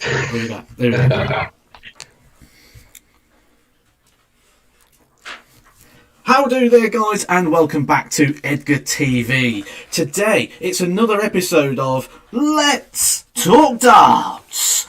Here we go. There we go. How do there, guys, and welcome back to Edgar TV. Today, it's another episode of Let's Talk Darts.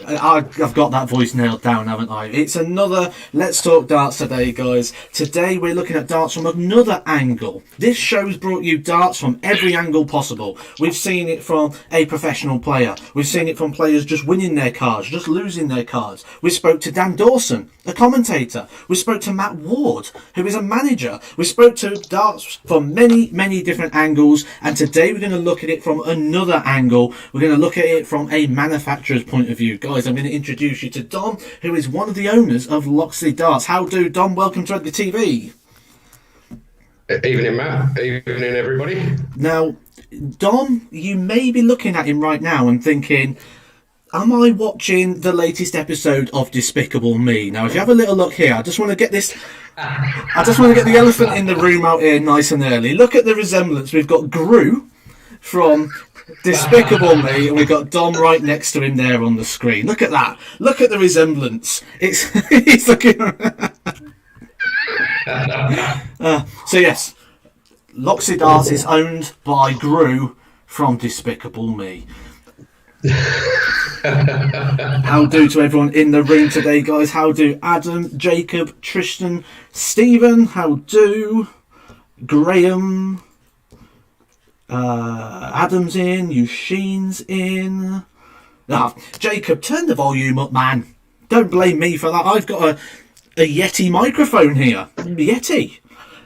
I've got that voice nailed down, haven't I? It's another Let's Talk Darts today, guys. Today we're looking at darts from another angle. This show's brought you darts from every angle possible. We've seen it from a professional player. We've seen it from players just winning their cards, just losing their cards. We spoke to Dan Dawson, a commentator. We spoke to Matt Ward, who is a manager. We spoke to darts from many, many different angles. And today we're going to look at it from another angle. We're going to look at it from a manufacturer's point of view. Guys, I'm going to introduce you to Dom, who is one of the owners of Loxley Darts. How do, Dom? Welcome to Edgar TV. Evening, Matt. Evening, everybody. Now, Dom, you may be looking at him right now and thinking, am I watching the latest episode of Despicable Me? Now, if you have a little look here, I just want to get this... I just want to get the elephant in the room out here nice and early. Look at the resemblance. We've got Gru from Despicable Me, and we've got Dom right next to him there on the screen. Look at that. Look at the resemblance. It's looking... so yes, Loxley Darts is owned by Gru from Despicable Me. How do to everyone in the room today, guys? How do Adam, Jacob, Tristan, Stephen? How do Graham? Adam's in, Eugene's in. Jacob, turn the volume up, man. Don't blame me for that. I've got a Yeti microphone here. Yeti.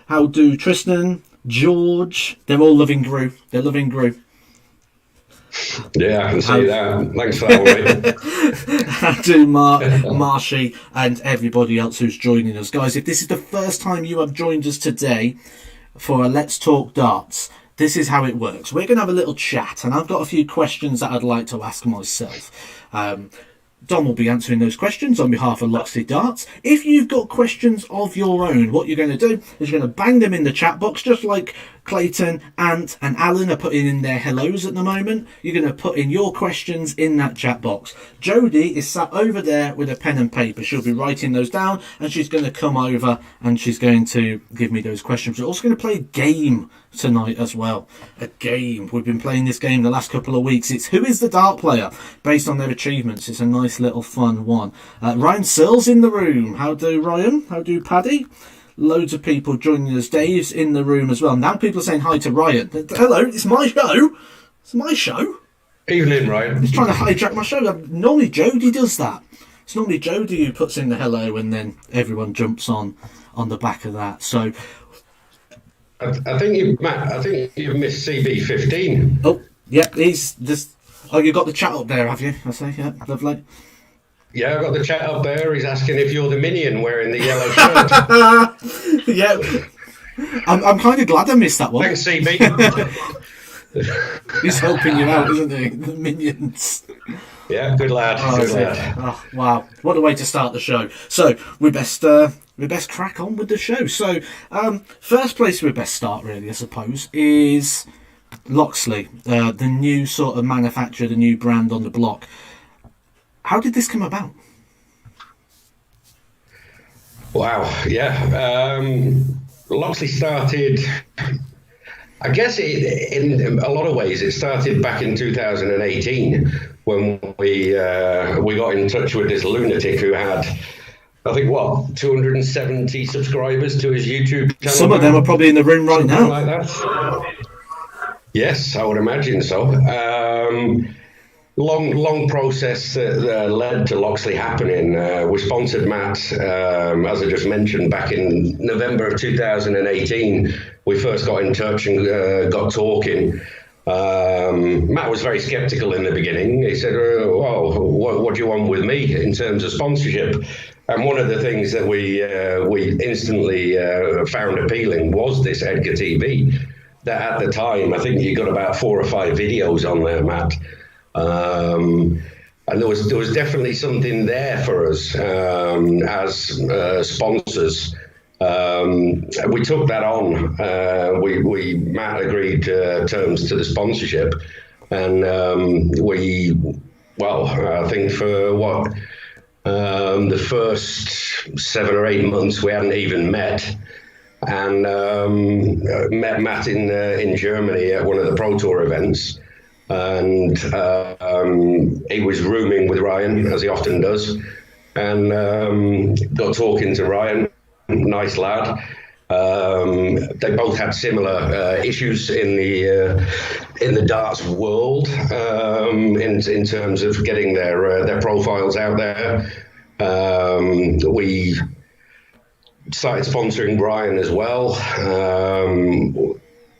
How do Tristan, George? They're all loving Gru. They're loving Gru. Yeah, I can see that. Thanks for that, How do Marshy and everybody else who's joining us. Guys, if this is the first time you have joined us today for a Let's Talk Darts, this is how it works. We're going to have a little chat, and I've got a few questions that I'd like to ask myself. Dom will be answering those questions on behalf of Loxley Darts. If you've got questions of your own, what you're going to do is you're going to bang them in the chat box, just like Clayton, Ant and Alan are putting in their hellos at the moment. You're going to put in your questions in that chat box. Jodie is sat over there with a pen and paper. She'll be writing those down, and she's going to come over and she's going to give me those questions. We're also going to play a game tonight as well. A game. We've been playing this game the last couple of weeks. It's Who is the Dart Player, based on their achievements. It's a nice little fun one. Ryan Searle's in the room. How do Ryan? How do Paddy? Loads of people joining us. Dave's in the room as well. Now people are saying hi to Ryan. Hello, it's my show. It's my show. Evening, Ryan. He's trying to hijack my show. Normally Jodie does that. It's normally Jodie who puts in the hello, and then everyone jumps on the back of that. So I think you've missed CB15. Oh, yeah, he's just... Oh, you got the chat up there, have you? I say, yeah, lovely. Yeah, I've got the chat up there. He's asking if you're the minion wearing the yellow shirt. Yeah. I'm kind of glad I missed that one. Thanks, CB. He's helping you out, isn't he? The minions. Yeah, good lad. Good lad. Oh, wow. What a way to start the show. So, we best crack on with the show. So, first place we best start, really, I suppose, is Loxley, the new sort of manufacturer, the new brand on the block. How did this come about? Wow, yeah. Loxley started, I guess in a lot of ways, it started back in 2018 when we got in touch with this lunatic who had, I think, 270 subscribers to his YouTube channel. Some of them are probably in the room right now. Like that. Yes, I would imagine so. Long process that led to Loxley happening. We sponsored Matt, as I just mentioned, back in November of 2018. We first got in touch and got talking. Matt was very skeptical in the beginning. He said, well, what do you want with me in terms of sponsorship? And one of the things that we instantly found appealing was this Edgar TV. That at the time, I think you got about 4 or 5 videos on there, Matt. And there was definitely something there for us as sponsors. We took that on. Matt agreed terms to the sponsorship, and we well, I think for the first 7 or 8 months we hadn't even met, and met Matt in Germany at one of the Pro Tour events, and he was rooming with Ryan, as he often does, and got talking to Ryan. Nice lad. They both had similar issues in the darts world, in terms of getting their profiles out there. We started sponsoring Brian as well,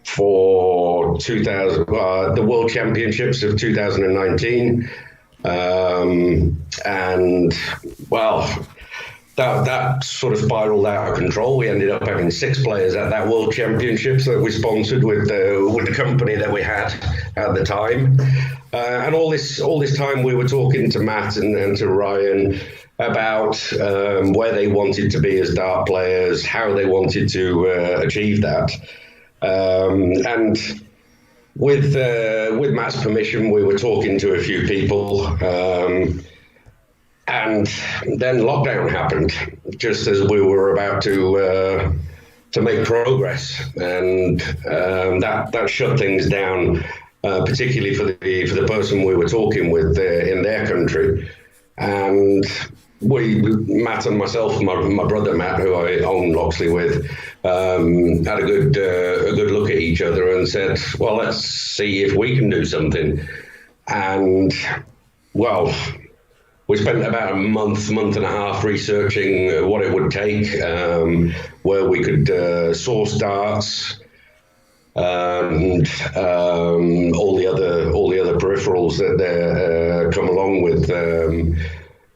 for 2000 the World Championships of 2019, and well, that sort of spiraled out of control. We ended up having 6 players at that World Championships that we sponsored with the company that we had at the time. And all this time we were talking to Matt and to Ryan about where they wanted to be as dart players, how they wanted to achieve that. And with Matt's permission, we were talking to a few people. And then lockdown happened, just as we were about to make progress, and that shut things down, particularly for the person we were talking with in their country. And Matt and myself, my brother Matt, who I own Loxley with, had a good look at each other and said, well, let's see if we can do something. And well, we spent about a month and a half researching what it would take, where we could source darts, and all the other peripherals that come along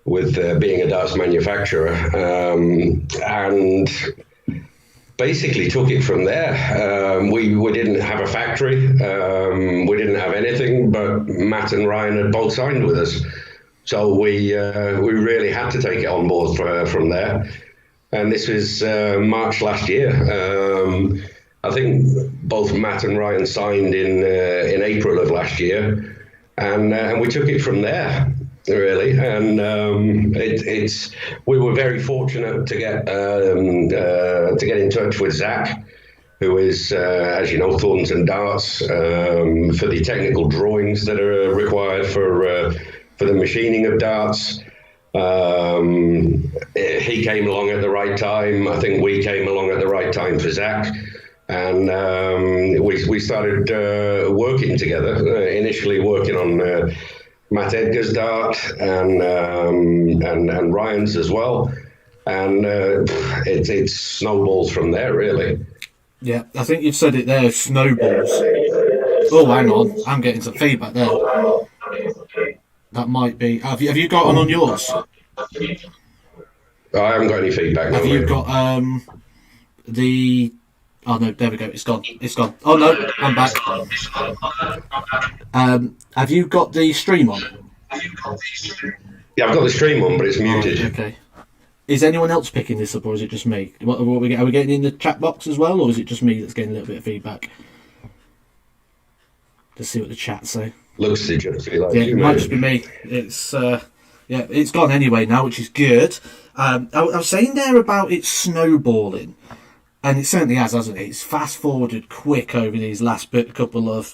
with being a darts manufacturer, and basically took it from there. We didn't have a factory, we didn't have anything, but Matt and Ryan had both signed with us. So we really had to take it on board from there, and this was March last year. I think both Matt and Ryan signed in April of last year, and we took it from there, really. And we were very fortunate to get in touch with Zach, who is, as you know, Thornton Darts, for the technical drawings that are required for the machining of darts. He came along at the right time. I think we came along at the right time for Zach, and we started working together. Initially working on Matt Edgar's dart and Ryan's as well, and it snowballs from there, really. Yeah, I think you've said it there. Snowballs. Oh, hang on, I'm getting some feedback there. That might be. Have you got one on yours? I haven't got any feedback. Have you got the? Oh no, there we go. It's gone. It's gone. Oh no, I'm back. Have you got the stream on? Yeah, I've got the stream on, but it's muted. Oh, okay. Is anyone else picking this up, or is it just me? What are we getting in the chat box as well, or is it just me that's getting a little bit of feedback? Let's see what the chat say. Looks to just be like it might just be me. It's it's gone anyway now, which is good. I was saying there about it snowballing, and it certainly has, hasn't it? It's fast forwarded quick over these last couple of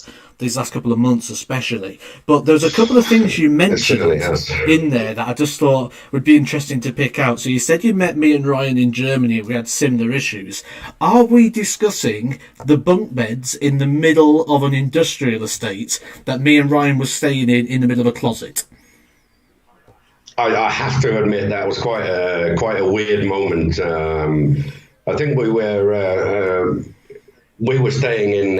months, especially. But there's a couple of things you mentioned in there that I just thought would be interesting to pick out. So you said you met me and Ryan in Germany and we had similar issues. Are we discussing the bunk beds in the middle of an industrial estate that me and Ryan were staying in the middle of a closet? I have to admit that was quite a weird moment. I think we were staying in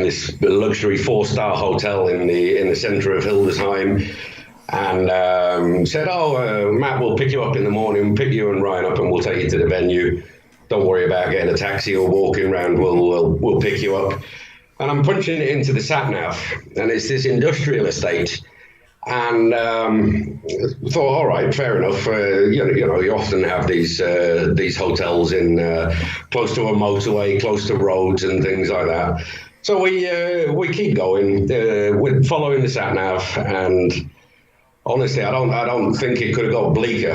this luxury 4-star hotel in the centre of Hildesheim, and said, Matt, we'll pick you up in the morning, we'll pick you and Ryan up and we'll take you to the venue. Don't worry about getting a taxi or walking around, we'll pick you up. And I'm punching it into the sat-nav, and it's this industrial estate. And thought, all right, fair enough. You know, you often have these hotels in close to a motorway, close to roads and things like that. So we keep going, we're following the sat nav, and honestly, I don't think it could have got bleaker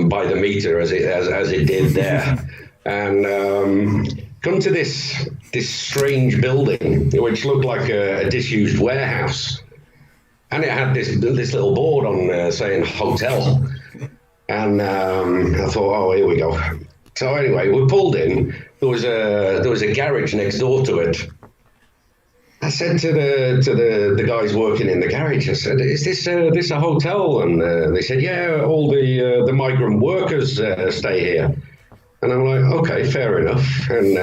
by the meter as it did there. And come to this strange building, which looked like a disused warehouse, and it had this little board on saying hotel. And I thought, oh, here we go. So anyway, we pulled in. There was a garage next door to it. I said to the guys working in the garage, I said, "Is this a hotel?" And they said, "Yeah, all the migrant workers stay here." And I'm like, "Okay, fair enough." And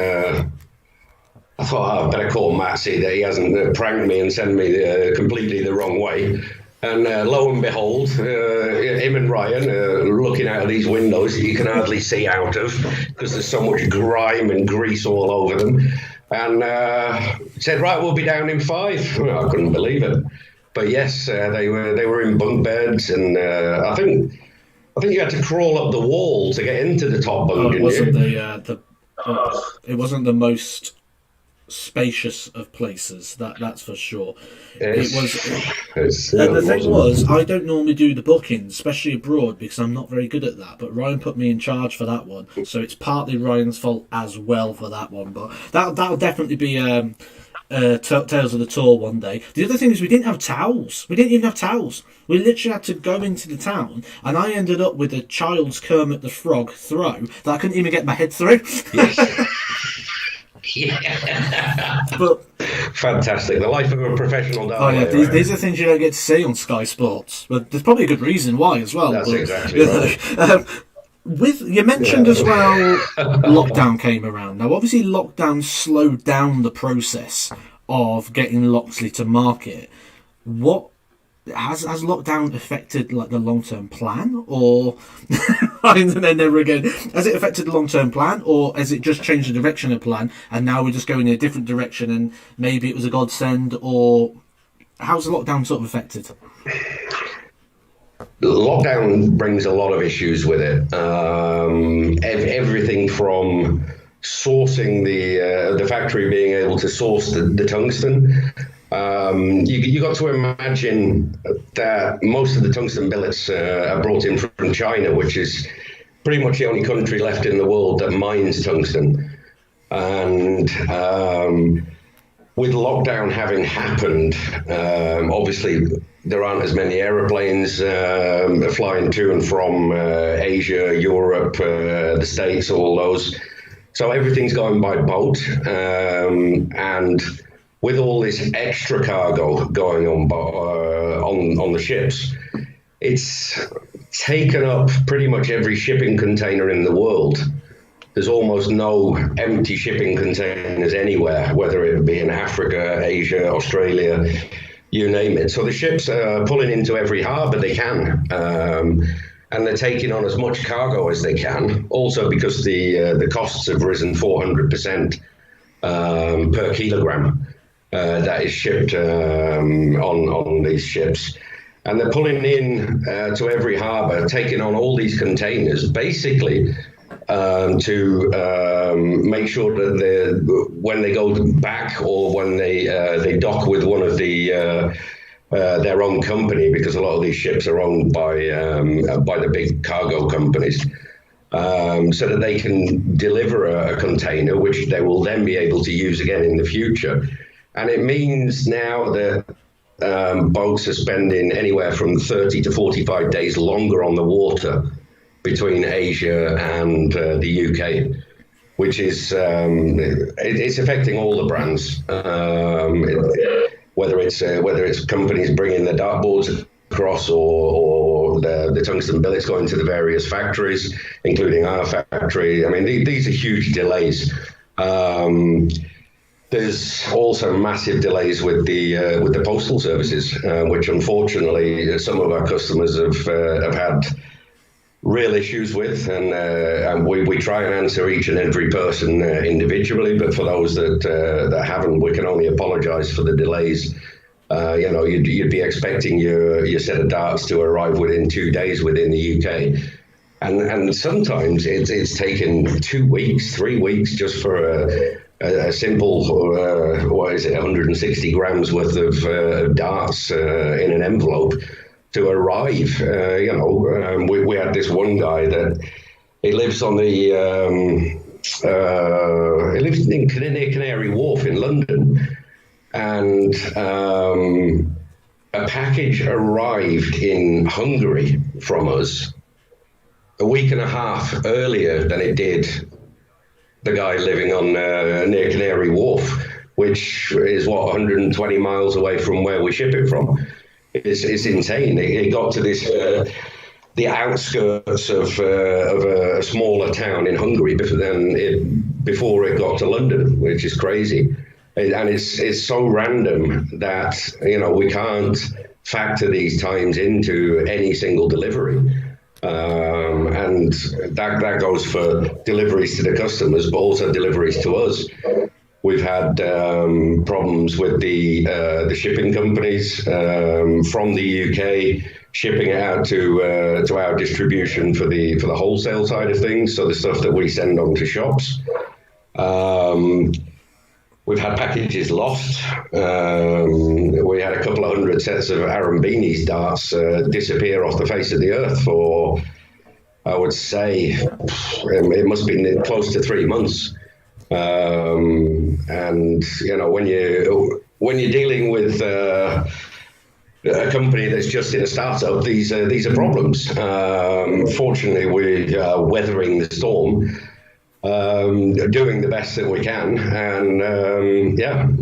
I thought, I better call Matt, see that he hasn't pranked me and sent me completely the wrong way. And lo and behold, him and Ryan looking out of these windows that you can hardly see out of because there's so much grime and grease all over them. And said, "Right, we'll be down in 5." Well, I couldn't believe it. But yes, they were in bunk beds, and I think you had to crawl up the wall to get into the top bunk. It wasn't it wasn't the most spacious of places, that's for sure. The thing was, I don't normally do the bookings, especially abroad, because I'm not very good at that, but Ryan put me in charge for that one, so it's partly Ryan's fault as well for that one. But that'll definitely be Tales of the Tour one day. The other thing is we didn't have towels. We didn't even have towels. We literally had to go into the town, and I ended up with a child's Kermit the Frog throw that I couldn't even get my head through. Yes. Yeah. But fantastic. The life of a professional diver. Oh yeah, these are things you don't get to see on Sky Sports. But there's probably a good reason why as well. That's exactly right. You mentioned as well, lockdown came around. Now, obviously, lockdown slowed down the process of getting Loxley to market. What has lockdown affected, like, the long-term plan, or and then never again? Has it affected the long-term plan, or has it just changed the direction of the plan, and now we're just going in a different direction, and maybe it was a godsend, or how's the lockdown sort of affected? Lockdown brings a lot of issues with it. Everything from sourcing the factory being able to source the tungsten. You got to imagine that most of the tungsten billets are brought in from China, which is pretty much the only country left in the world that mines tungsten. And with lockdown having happened, obviously there aren't as many aeroplanes flying to and from Asia, Europe, the States, all those. So everything's going by boat, and with all this extra cargo going on the ships, it's taken up pretty much every shipping container in the world. There's almost no empty shipping containers anywhere, whether it be in Africa, Asia, Australia, you name it. So the ships are pulling into every harbour they can, and they're taking on as much cargo as they can. Also because the costs have risen 400% per kilogram that is shipped on these ships. And they're pulling in to every harbour, taking on all these containers, basically to make sure that when they go back or when they dock with one of their own company, because a lot of these ships are owned by the big cargo companies, so that they can deliver a container which they will then be able to use again in the future. And it means now that boats are spending anywhere from 30 to 45 days longer on the water between Asia and the UK, which is it's affecting all the brands. Whether it's companies bringing their dartboards across, or the tungsten billets going to the various factories, including our factory. I mean, these are huge delays. There's also massive delays with the postal services, which unfortunately some of our customers have had real issues with, and we try and answer each and every person individually. But for those that haven't, we can only apologise for the delays. You'd be expecting your set of darts to arrive within 2 days within the UK, and sometimes it's taken 2 weeks, 3 weeks just for a simple 160 grams worth of darts in an envelope. to arrive. We had this one guy that he lives on the he lives near Canary Wharf in London, and a package arrived in Hungary from us a week and a half earlier than it did the guy living on near Canary Wharf, which is 120 miles away from where we ship it from. It's insane. It got to this the outskirts of a smaller town in Hungary before it got to London, which is crazy. And it's so random that we can't factor these times into any single delivery. And that goes for deliveries to the customers, but also deliveries to us. We've had problems with the shipping companies from the UK shipping it out to our distribution for the wholesale side of things. So the stuff that we send on to shops. We've had packages lost. We had a couple of hundred sets of Arambini's darts disappear off the face of the earth for, I would say, it must be close to 3 months. And when you're dealing with a company that's just in a startup, these are problems. Fortunately, we are weathering the storm. Doing the best that we can, and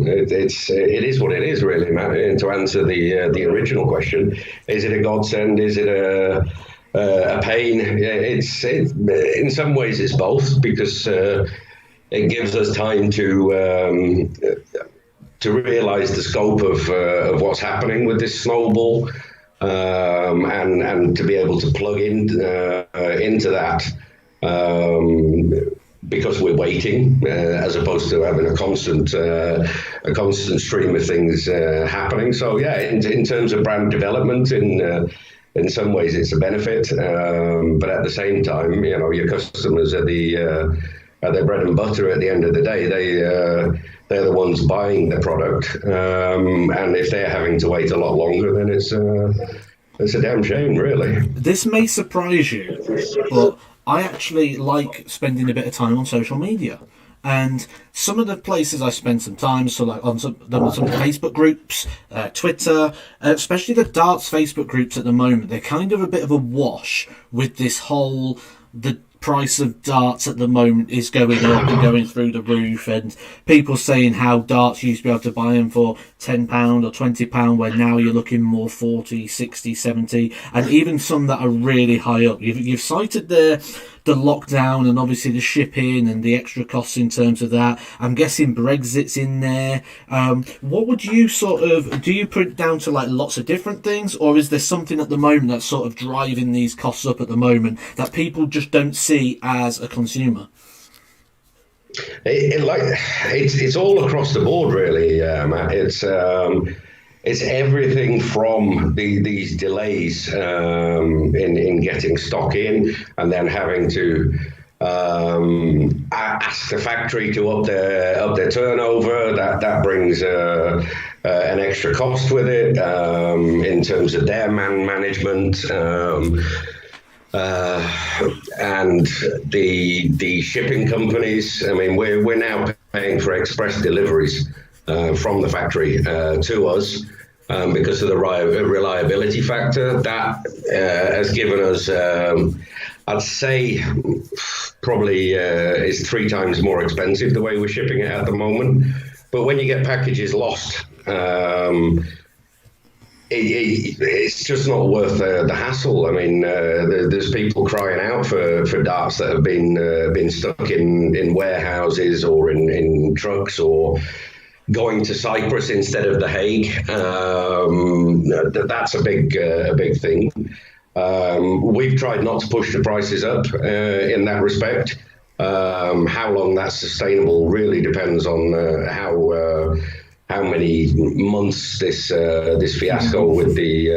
it is what it is, really, Matt. And to answer the original question, is it a godsend? Is it a pain? In some ways it's both, because it gives us time to realise the scope of what's happening with this snowball, and to be able to plug into that. Because we're waiting, as opposed to having a constant stream of things happening. So in terms of brand development, in some ways it's a benefit, but at the same time, your customers are their bread and butter at the end of the day. They're the ones buying the product, and if they're having to wait a lot longer, then it's a damn shame, really. This may surprise you, but I actually like spending a bit of time on social media. And some of the places I spend some time, so like on some Facebook groups, Twitter, especially the darts Facebook groups at the moment, they're kind of a bit of a wash with this whole, the price of darts at the moment is going up and going through the roof, and people saying how darts used to be able to buy them for £10 or £20, where now you're looking more 40, 60, 70, and even some that are really high up. You've cited the lockdown and obviously the shipping and the extra costs in terms of that. I'm guessing Brexit's in there. What would you do you put it down to like lots of different things, or is there something at the moment that's sort of driving these costs up at the moment that people just don't see as a consumer? It's all across the board, really, Matt. It's everything from these delays in getting stock in, and then having to ask the factory to up their turnover. That brings an extra cost with it in terms of their management. And the shipping companies. I mean, we're now paying for express deliveries from the factory to us because of the reliability factor. That has given us, I'd say, probably is 3 times more expensive the way we're shipping it at the moment. But when you get packages lost, it's just not worth the hassle. I mean, there's people crying out for darts that have been stuck in warehouses or in trucks, or going to Cyprus instead of The Hague. That's a big thing. We've tried not to push the prices up in that respect. How long that's sustainable really depends on how many months this fiasco with the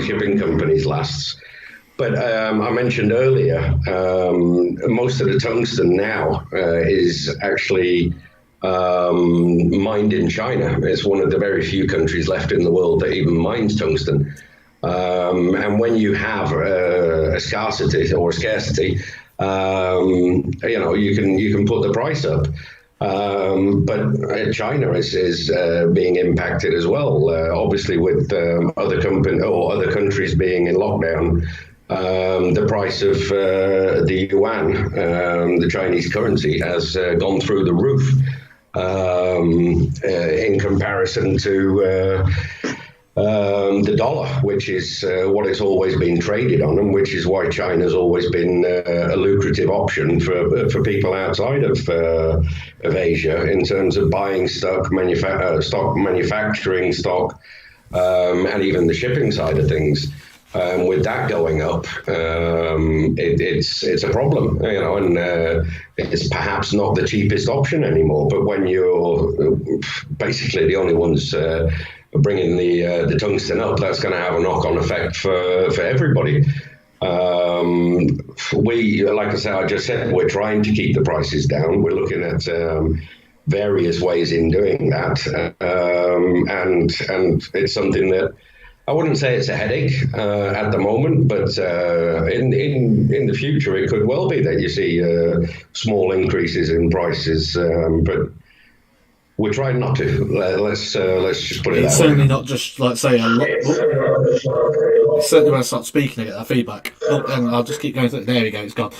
shipping companies lasts. But I mentioned earlier, most of the tungsten now is actually mined in China. It's one of the very few countries left in the world that even mines tungsten. And when you have a scarcity or a scarcity, you can put the price up. But China is being impacted as well. Obviously, with other countries being in lockdown, the price of the yuan, the Chinese currency, has gone through the roof in comparison to the dollar, which is what it's always been traded on, and which is why China's always been a lucrative option for people outside of Asia in terms of buying stock, manufacturing stock, and even the shipping side of things. With that going up, it's a problem, and it's perhaps not the cheapest option anymore. But when you're basically the only ones bringing the tungsten up, that's going to have a knock-on effect for everybody. Like I said, we're trying to keep the prices down. We're looking at various ways in doing that, and it's something that I wouldn't say it's a headache at the moment, but in the future it could well be that you see small increases in prices, but we're trying not to. Let's just put it that way. It's certainly not just like say a lot. Certainly when I start speaking, I get that feedback. Oh, and I'll just keep going. There we go. It's gone.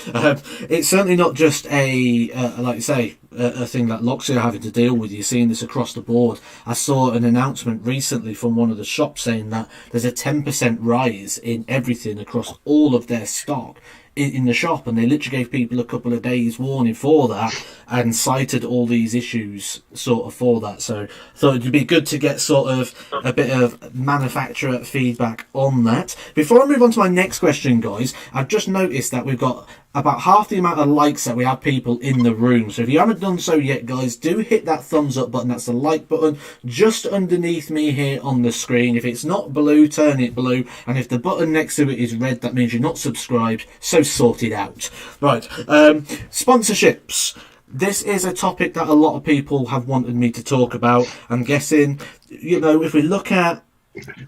It's certainly not just like you say, a thing that Loxley are having to deal with. You're seeing this across the board. I saw an announcement recently from one of the shops saying that there's a 10% rise in everything across all of their stock in the shop, and they literally gave people a couple of days warning for that and cited all these issues sort of for that. So I thought it'd be good to get sort of a bit of manufacturer feedback on that. Before I move on to my next question, guys, I've just noticed that we've got about half the amount of likes that we have people in the room. So if you haven't done so yet, guys, do hit that thumbs up button. That's the like button just underneath me here on the screen. If it's not blue, turn it blue. And if the button next to it is red, that means you're not subscribed. So sort it out. Right. Sponsorships. This is a topic that a lot of people have wanted me to talk about. I'm guessing, if we look at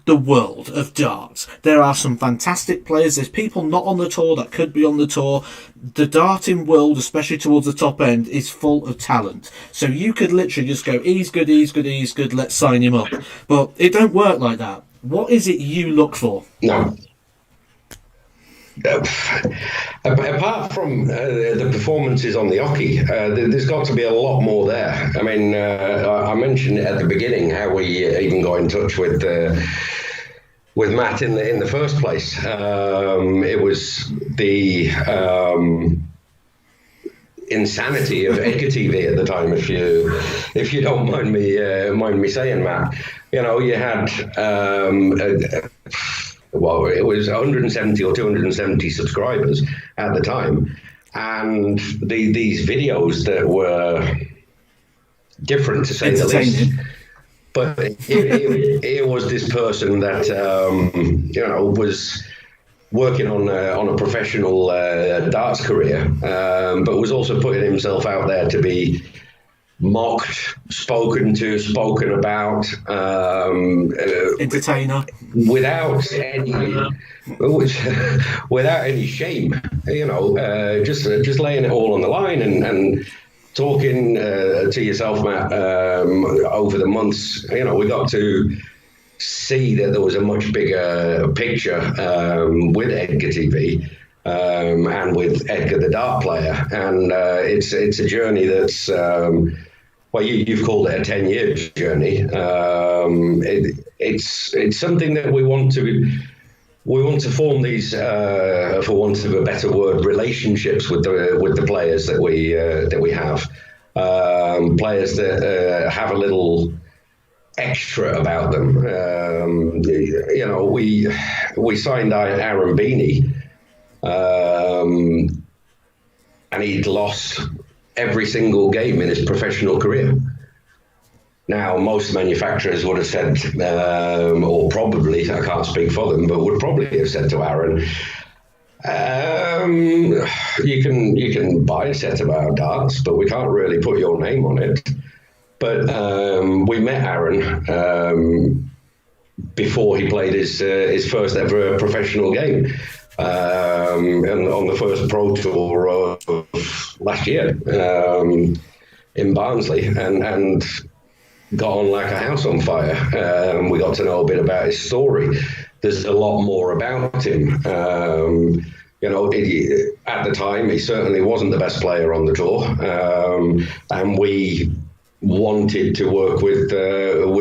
the world of darts, there are some fantastic players. There's people not on the tour that could be on the tour. The darting world, especially towards the top end, is full of talent. So you could literally just go, he's good, let's sign him up. But it don't work like that. What is it you look for? No. Apart from the performances on the hockey, there's got to be a lot more there. I mean, I mentioned at the beginning how we even got in touch with Matt in the first place. It was the insanity of Edgar TV at the time, if you don't mind me saying, Matt. You had well, it was 170 or 270 subscribers at the time, and these videos that were different, to say the least. But it was this person that was working on a professional darts career, but was also putting himself out there to be mocked, spoken about, entertainer, without any shame, just laying it all on the line and talking to yourself, Matt. Over the months, we got to see that there was a much bigger picture with Edgar TV. And with Edgar the dart player, and it's a journey that's well, you've called it a 10-year journey. It's something that we want to form these, for want of a better word, relationships with the players that we have, players that have a little extra about them. We signed Aaron Beanie. And he'd lost every single game in his professional career. Now, most manufacturers would have said, or probably, I can't speak for them, but would probably have said to Aaron, you can buy a set of our darts, but we can't really put your name on it. But we met Aaron before he played his first ever professional game, and on the first Pro Tour of last year in Barnsley, and got on like a house on fire. We got to know a bit about his story. There's a lot more about him. At the time, he certainly wasn't the best player on the tour, and we wanted to work with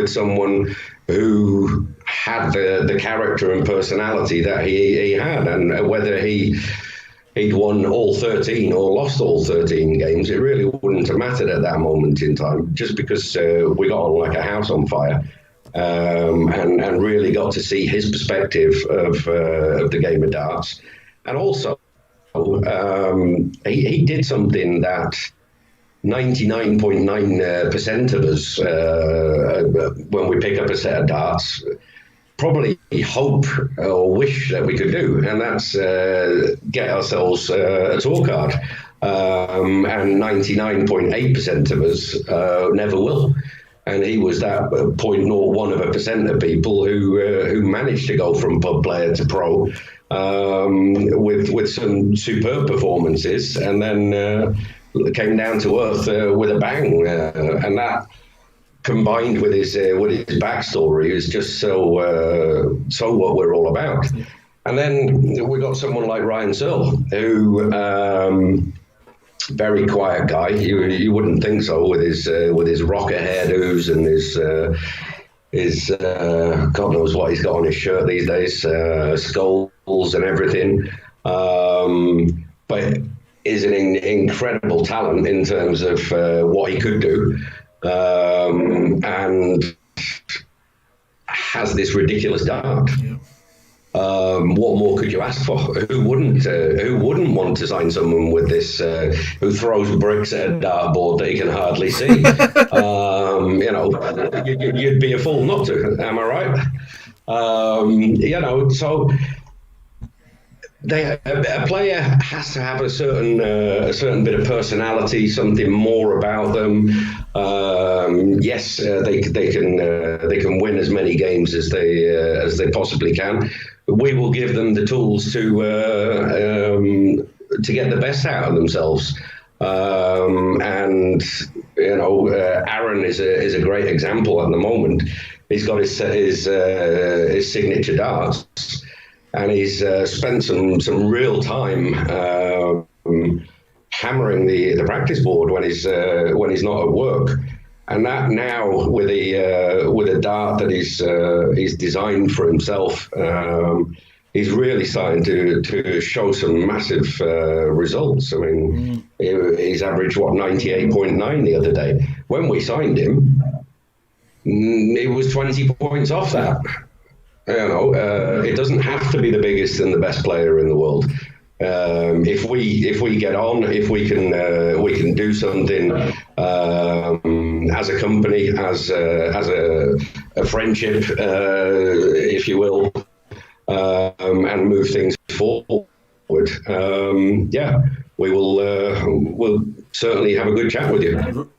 someone who had the character and personality that he had, and whether he'd won all 13 or lost all 13 games, it really wouldn't have mattered at that moment in time, just because we got on like a house on fire, and really got to see his perspective of the game of darts. And also, he did something that 99.9% of us, when we pick up a set of darts, probably hope or wish that we could do, and that's get ourselves a tour card. And 99.8% of us never will. And he was that 0.01% of people who managed to go from pub player to pro with some superb performances, and then came down to earth with a bang, and that, combined with his backstory, is just so what we're all about. And then we got someone like Ryan Searle, who very quiet guy. You wouldn't think so with his rocker hairdos and his God knows what he's got on his shirt these days, skulls and everything. But is an incredible talent in terms of what he could do. And has this ridiculous dart. Yeah. What more could you ask for? Who wouldn't want to sign someone with this, who throws bricks at a dartboard that he can hardly see? You'd be a fool not to. Am I right? So. A player has to have a certain bit of personality, something more about them. Yes, they can win as many games as they possibly can. We will give them the tools to get the best out of themselves. And Aaron is a great example at the moment. He's got his signature darts. And he's spent some real time hammering the practice board when he's not at work, and that now with a dart that he's designed for himself, he's really starting to show some massive results. I mean, he's averaged 98.9 the other day. When we signed him, he was 20 points off that. It doesn't have to be the biggest and the best player in the world. If we get on, if we can do something as a company, as a friendship, if you will, and move things forward. We'll certainly have a good chat with you.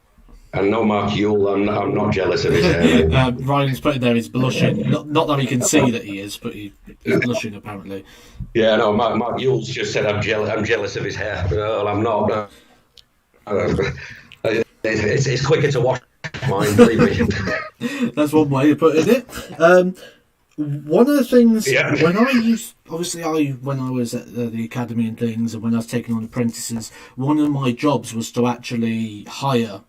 And no, Mark Yule, I'm not jealous of his hair. Ryan's putting there, he's blushing. Not that he can see that he is, but he's blushing apparently. Yeah, no, Mark Yule's just said I'm jealous of his hair. Well, I'm not. It's quicker to wash mine, believe me. That's one way of putting it. One of the things, when I was at the academy and things, and when I was taking on apprentices, one of my jobs was to actually hire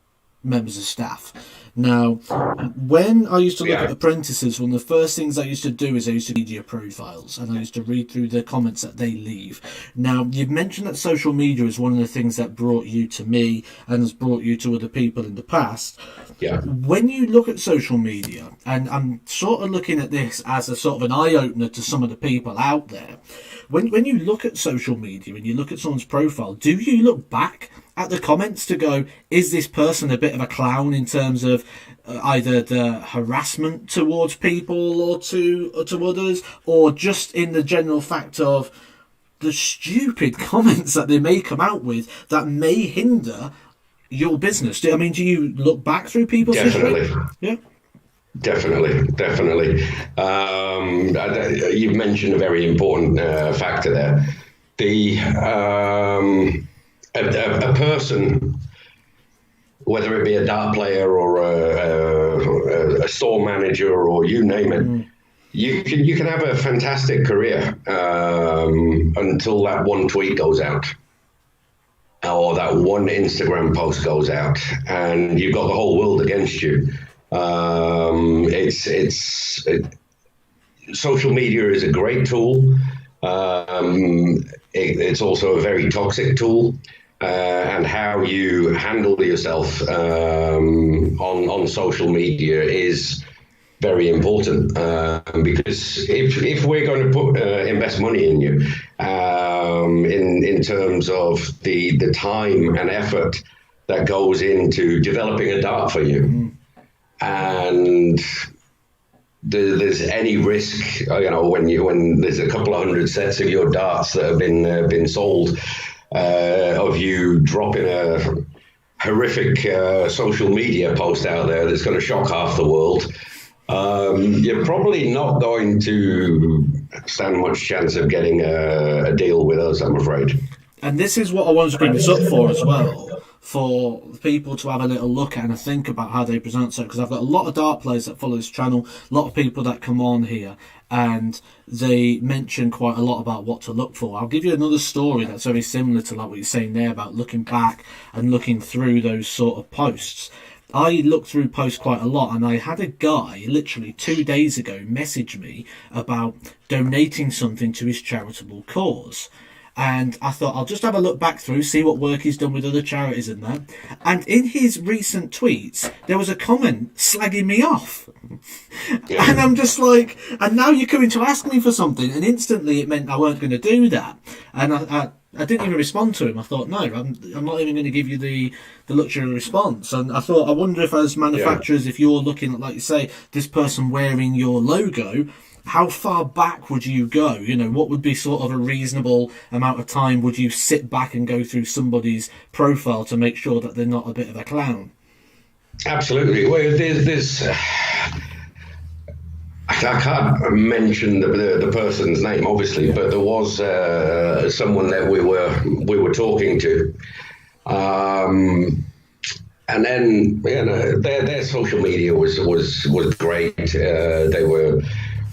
members of staff. Now, when I used to look at apprentices, one of the first things I used to do is I used to read media profiles, and I used to read through the comments that they leave. Now, you've mentioned that social media is one of the things that brought you to me and has brought you to other people in the past. Yeah. When you look at social media, and I'm sort of looking at this as a sort of an eye-opener to some of the people out there, when you look at social media and you look at someone's profile, do you look back at the comments to go, is this person a bit of a clown in terms of either the harassment towards people or to others, or just in the general fact of the stupid comments that they may come out with that may hinder your business? Do you look back through people's history? Yeah. Definitely. You've mentioned a very important factor there. A person, whether it be a dart player or a store manager or you name it, you can have a fantastic career until that one tweet goes out or that one Instagram post goes out, and you've got the whole world against you. Social media is a great tool. It's also a very toxic tool, and how you handle yourself on social media is very important, because if we're going to invest money in you, in terms of the time and effort that goes into developing a dart for you, and there's any risk, when there's a couple of hundred sets of your darts that have been sold, of you dropping a horrific social media post out there that's going to shock half the world, you're probably not going to stand much chance of getting a deal with us, I'm afraid. And this is what I wanted to bring this up for as well, for people to have a little look at and think about how they present themselves, because I've got a lot of dart players that follow this channel, a lot of people that come on here, and they mention quite a lot about what to look for. I'll give you another story that's very similar to like what you're saying there about looking back and looking through those sort of posts. I look through posts quite a lot, and I had a guy literally 2 days ago message me about donating something to his charitable cause. And I thought I'll just have a look back through, see what work he's done with other charities in there. And in his recent tweets, there was a comment slagging me off. Yeah. And I'm just like, and now you're coming to ask me for something, and instantly it meant I weren't going to do that. And I didn't even respond to him. I thought, no, I'm not even going to give you the luxury response. And I thought, I wonder if as manufacturers, if you're looking at, like you say, this person wearing your logo, how far back would you go? What would be sort of a reasonable amount of time would you sit back and go through somebody's profile to make sure that they're not a bit of a clown? Absolutely. Well, there's I can't mention the person's name, obviously, but there was someone that we were talking to, and then their social media was great. They were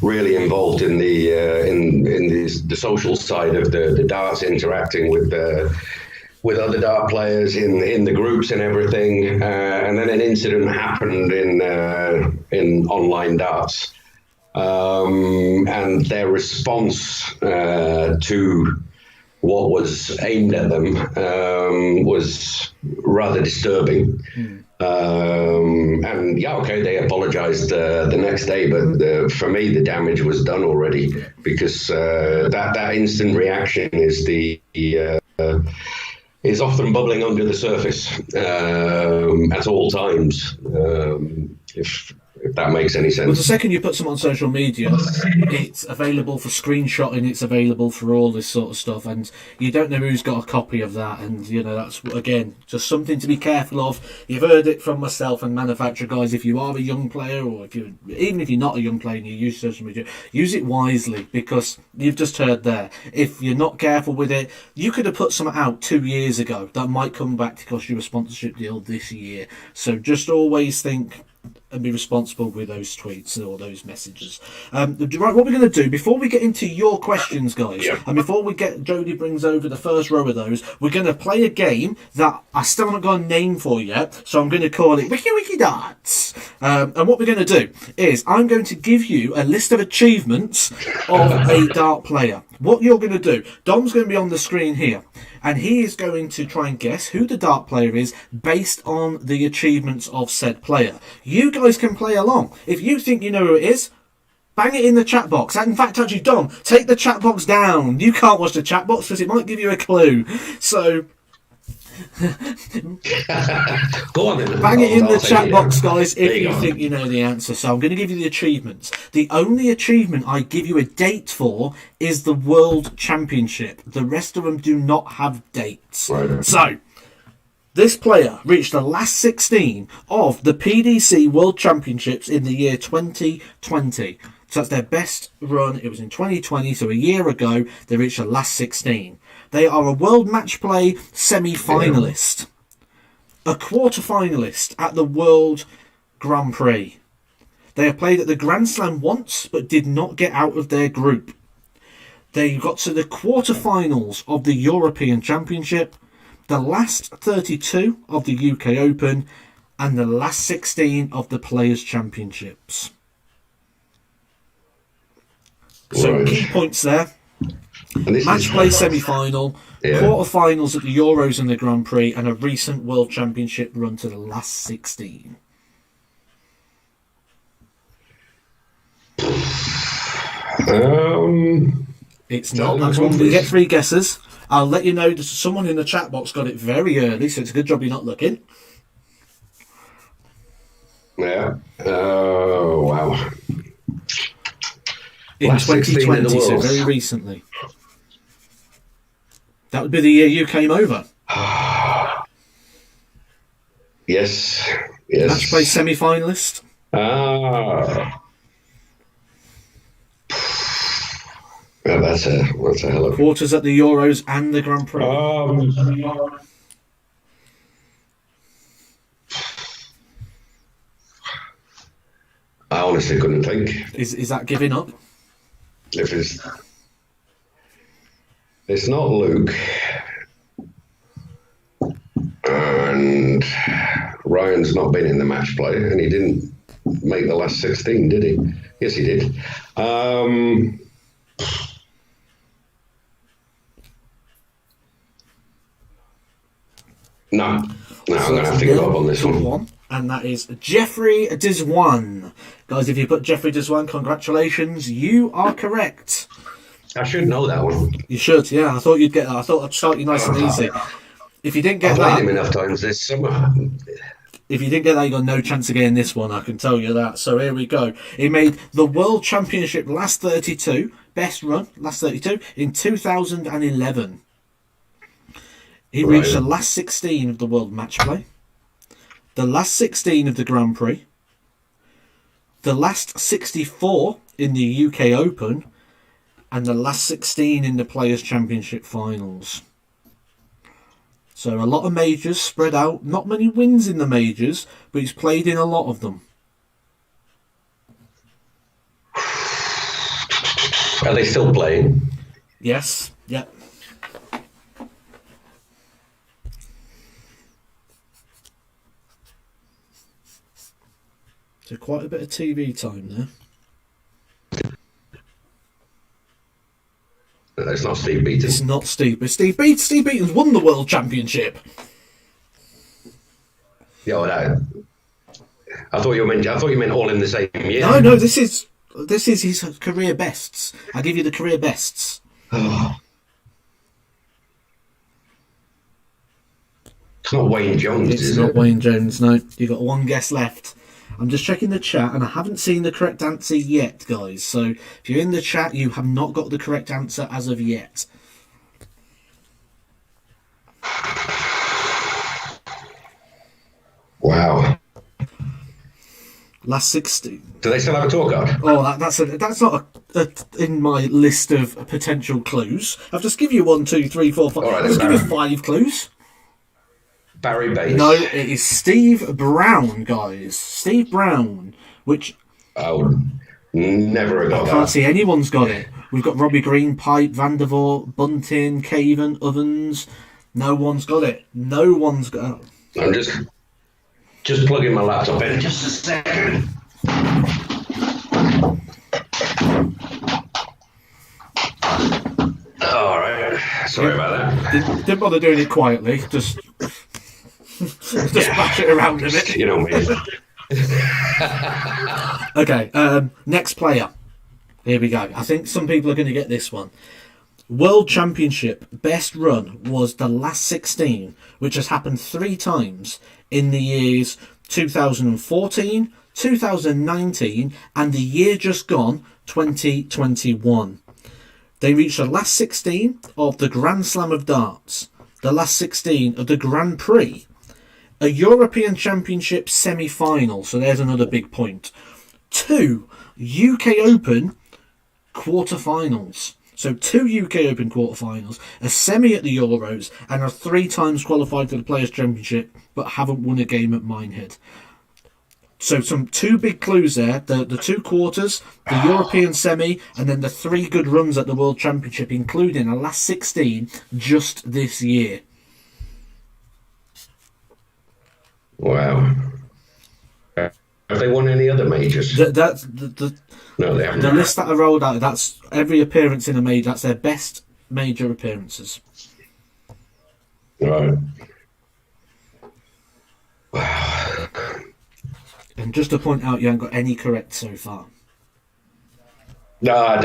really involved in the social side of the darts, interacting with other dart players in the groups and everything. And then an incident happened in online darts, and their response to what was aimed at them was rather disturbing. And they apologized the next day, but for me the damage was done already, because that instant reaction is often bubbling under the surface at all times, if that makes any sense. Well, the second you put something on social media, it's available for screenshotting, it's available for all this sort of stuff, and you don't know who's got a copy of that, and that's, again, just something to be careful of. You've heard it from myself and manufacturer guys. If you are a young player, or even if you're not a young player and you use social media, use it wisely, because you've just heard there, if you're not careful with it, you could have put something out 2 years ago that might come back to cost you a sponsorship deal this year. So just always think and be responsible with those tweets or those messages. Right, what we're going to do, before we get into your questions, guys, and before Jody brings over the first row of those, we're going to play a game that I still haven't got a name for yet, so I'm going to call it Wiki Darts. And what we're going to do is I'm going to give you a list of achievements of a dart player. What you're going to do, Dom's going to be on the screen here, and he is going to try and guess who the dart player is based on the achievements of said player. You guys can play along. If you think you know who it is, bang it in the chat box. In fact, actually, Dom, take the chat box down. You can't watch the chat box because it might give you a clue. So go on then. Bang it in the chat box, guys, if you think you know the answer. So I'm going to give you the achievements. The only achievement I give you a date for is the World Championship. The rest of them do not have dates. Right. So This player reached the last 16 of the PDC World Championships in the year 2020. So that's their best run. It was in 2020, so a year ago, they reached the last 16. They are a World Match Play semi-finalist, a quarter-finalist at the World Grand Prix. They have played at the Grand Slam once, but did not get out of their group. They got to the quarter-finals of the European Championship, the last 32 of the UK Open, and the last 16 of the Players' Championships. So Right. key points there. And this Match is- play semi-final, Yeah. quarter-finals at the Euros and the Grand Prix, and a recent World Championship run to the last 16. It's not. That's one. You get 3 guesses. I'll let you know that someone in the chat box got it very early, so it's a good job you're not looking. Yeah. Oh, wow. In Last 16 in 2020, the so world. very recently. That would be the year you came over. Yes. Yes. Match play semi-finalist. Ah. Well, that's a hell of Quarters at the Euros and the Grand Prix. I honestly couldn't think. Is that giving up? If it's not Luke, and Ryan's not been in the match play, and he didn't make the last 16, did he? Yes, he did. No, I'm going to have to give up on this one. And that is Jeffrey Deswan. Guys, if you put Jeffrey Deswan, congratulations. You are correct. I should know that one. You should, yeah. I thought you'd get that. I thought I'd start you nice and easy. If you didn't get I've played that, him enough times this summer. if you didn't get that, you got no chance of getting this one. I can tell you that. So here we go. He made the World Championship last 32, best run last 32 in 2011. He reached the last 16 of the World Match Play, the last 16 of the Grand Prix, the last 64 in the UK Open, and the last 16 in the Players' Championship finals. So a lot of majors spread out. Not many wins in the majors, but he's played in a lot of them. Are they still playing? Yes, yep. So quite a bit of TV time there. It's not Steve Beaton. It's not Steve, but Steve Beaton's won the World Championship. Yeah, well, I thought you meant all in the same year. No, this is his career bests. I'll give you the career bests. It's not Wayne Jones, It's is not it? Wayne Jones, no. You've got one guess left. I'm just checking the chat, and I haven't seen the correct answer yet, guys. So if you're in the chat, you have not got the correct answer as of yet. Wow. Last 16. Do they still have a tour card? Oh, that's not in my list of potential clues. I've just give you 1, 2, 3, 4, 5. All right, I've just give you then, 5 clues. Barry Bates. No, it is Steve Brown, guys. Steve Brown, which I would never have got I can't that. see anyone's got it. We've got Robbie Green, Pipe, Vandervoort, Bunting, Caven, Ovens. No one's got it. No one's got it. I'm just plugging my laptop in. Just a second. All right. Sorry about that. Didn't bother doing it quietly. Just bash it around a bit. You know me. Okay, next player. Here we go. I think some people are going to get this one. World Championship best run was the last 16, which has happened 3 times in the years 2014, 2019, and the year just gone, 2021. They reached the last 16 of the Grand Slam of Darts, the last 16 of the Grand Prix, A European Championship semi-final, so there's another big point. 2 UK Open quarter-finals. So 2 UK Open quarter-finals, a semi at the Euros, and are 3 times qualified for the Players' Championship, but haven't won a game at Minehead. So some 2 big clues there. The 2 quarters, the European semi, and then the 3 good runs at the World Championship, including a last 16 just this year. Wow. Have they won any other majors? No, they haven't. The list that I rolled out, that's every appearance in a major. That's their best major appearances. Right. Wow. And just to point out, you haven't got any correct so far. No, I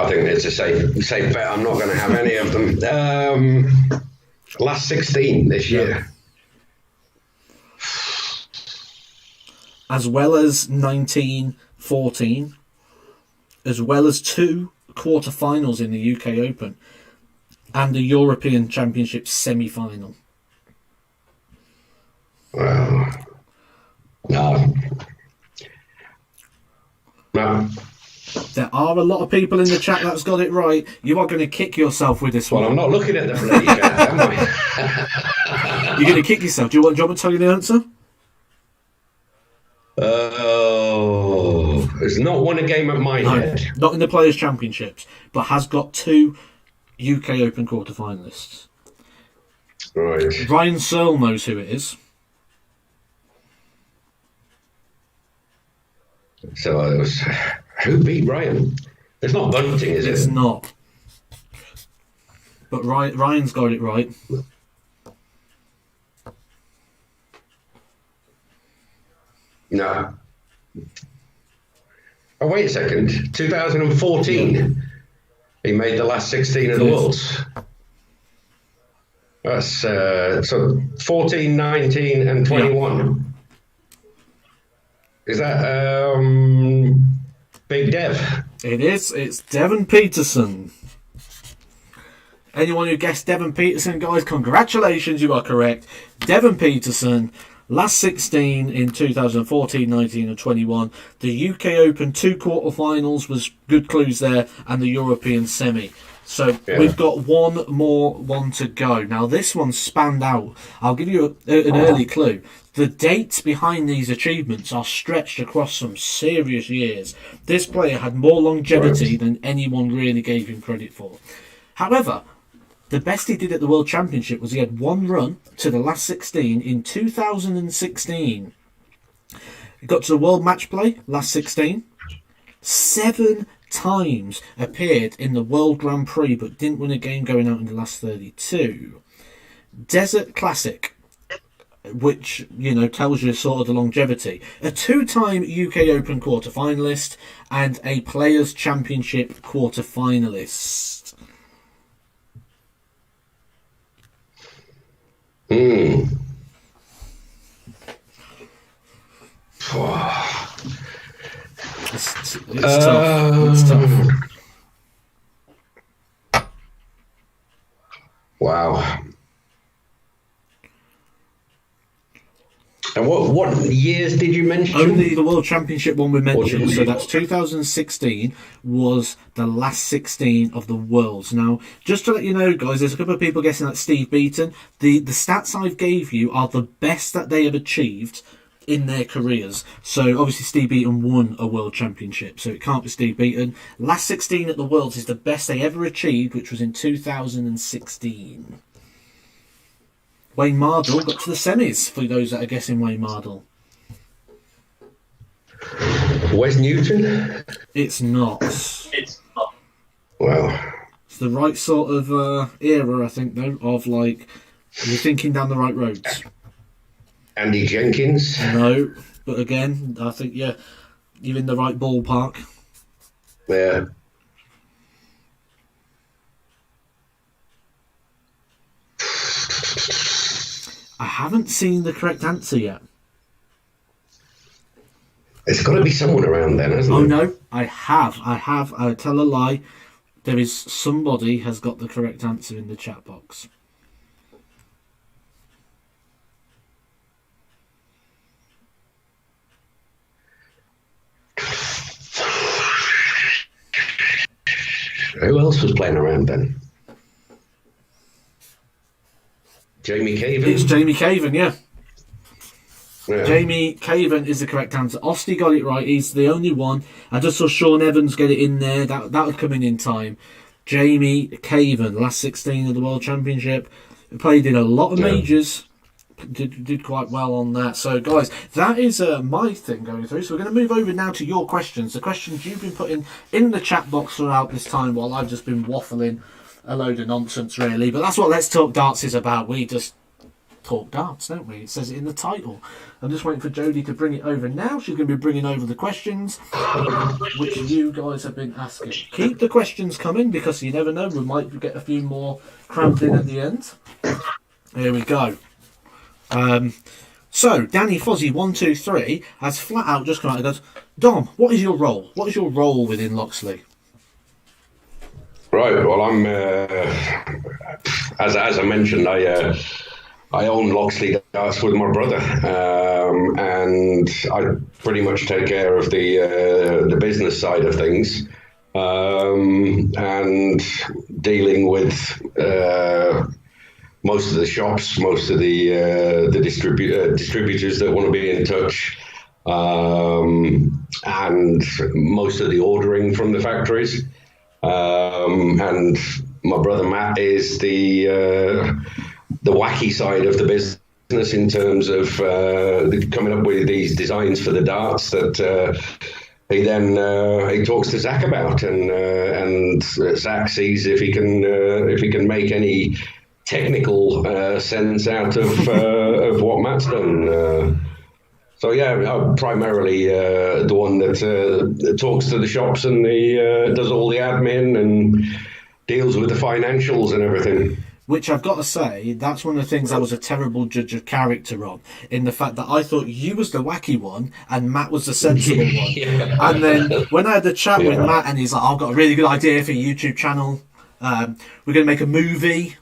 think it's a safe bet. I'm not going to have any of them. Last 16 this year. As well as 1914, as well as 2 quarter-finals in the UK Open, and the European Championship semi-final. Wow. No. There are a lot of people in the chat that's got it right. You are going to kick yourself with this one. Well, I'm not looking at the bloody chat, am I? You're going to kick yourself. Do you want me to tell you the answer? Oh, it's not won a game at Minehead. No, not in the Players' Championships, but has got 2 UK Open quarter-finalists. Right. Ryan Searle knows who it is. So it was, who beat Ryan? It's not Bunting, is it? It's not. But Ryan's got it right. No. Oh, wait a second. 2014. He made the last 16 of the Worlds. That's so 14, 19, and 21. Yeah. Is that Big Dev? It is. It's Devon Peterson. Anyone who guessed Devon Peterson, guys, congratulations, you are correct. Devon Peterson, last 16 in 2014, 19 and 21. The UK Open 2 quarterfinals was good clues there, and the European semi. So we've got one more one to go. Now this one spanned out. I'll give you an early clue. The dates behind these achievements are stretched across some serious years. This player had more longevity than anyone really gave him credit for. However, the best he did at the World Championship was he had 1 run to the last 16 in 2016. He got to the World Match Play, last 16. 7 times appeared in the World Grand Prix, but didn't win a game going out in the last 32. Desert Classic, which, you know, tells you sort of the longevity. A 2-time UK Open quarter-finalist and a Players' Championship quarter-finalist. It's tough. It's tough. Wow. And what years did you mention? Only the World Championship one we mentioned. So that's 2016 was the last 16 of the Worlds. Now, just to let you know, guys, there's a couple of people guessing that Steve Beaton. The stats I've gave you are the best that they have achieved in their careers. So obviously Steve Beaton won a World Championship, so it can't be Steve Beaton. Last 16 at the Worlds is the best they ever achieved, which was in 2016. Wayne Mardle got to the semis, for those that are guessing Wayne Mardle. Wes Newton? It's not. Wow. It's the right sort of era, I think, though, of like, you're thinking down the right roads. Andy Jenkins? No, but again, I think, yeah, you're in the right ballpark. Yeah. I haven't seen the correct answer yet. It's got to be someone around then, hasn't it? Oh, no, I have. I tell a lie. There is somebody has got the correct answer in the chat box. Who else was playing around then? Jamie Caven? It's Jamie Caven, yeah. Yeah. Jamie Caven is the correct answer. Osty got it right. He's the only one. I just saw Sean Evans get it in there. That would come in time. Jamie Caven, last 16 of the World Championship. Played in a lot of majors. Did quite well on that. So, guys, that is my thing going through. So we're going to move over now to your questions. The questions you've been putting in the chat box throughout this time while I've just been waffling a load of nonsense, really. But that's what Let's Talk Darts is about. We just talk darts, don't we? It says it in the title. I'm just waiting for Jodie to bring it over now. She's going to be bringing over the questions which you guys have been asking. Keep the questions coming because you never know, we might get a few more crammed in at the end. Here we go. So Danny Fozzie 123 has flat out just come out and goes, Dom, what is your role? What is your role within Loxley? Right. Well, I'm as I mentioned, I own Loxley Darts with my brother, and I pretty much take care of the business side of things, and dealing with most of the shops, most of the distributors that want to be in touch, and most of the ordering from the factories. And my brother Matt is the wacky side of the business in terms of coming up with these designs for the darts that he talks to Zach about, and Zach sees if he can make any technical sense out of what Matt's done. So yeah, I'm primarily the one that talks to the shops and does all the admin and deals with the financials and everything. Which I've got to say, that's one of the things I was a terrible judge of character on, in the fact that I thought you was the wacky one and Matt was the sensible one. Yeah. And then when I had the chat with Matt and he's like, I've got a really good idea for your YouTube channel. We're going to make a movie.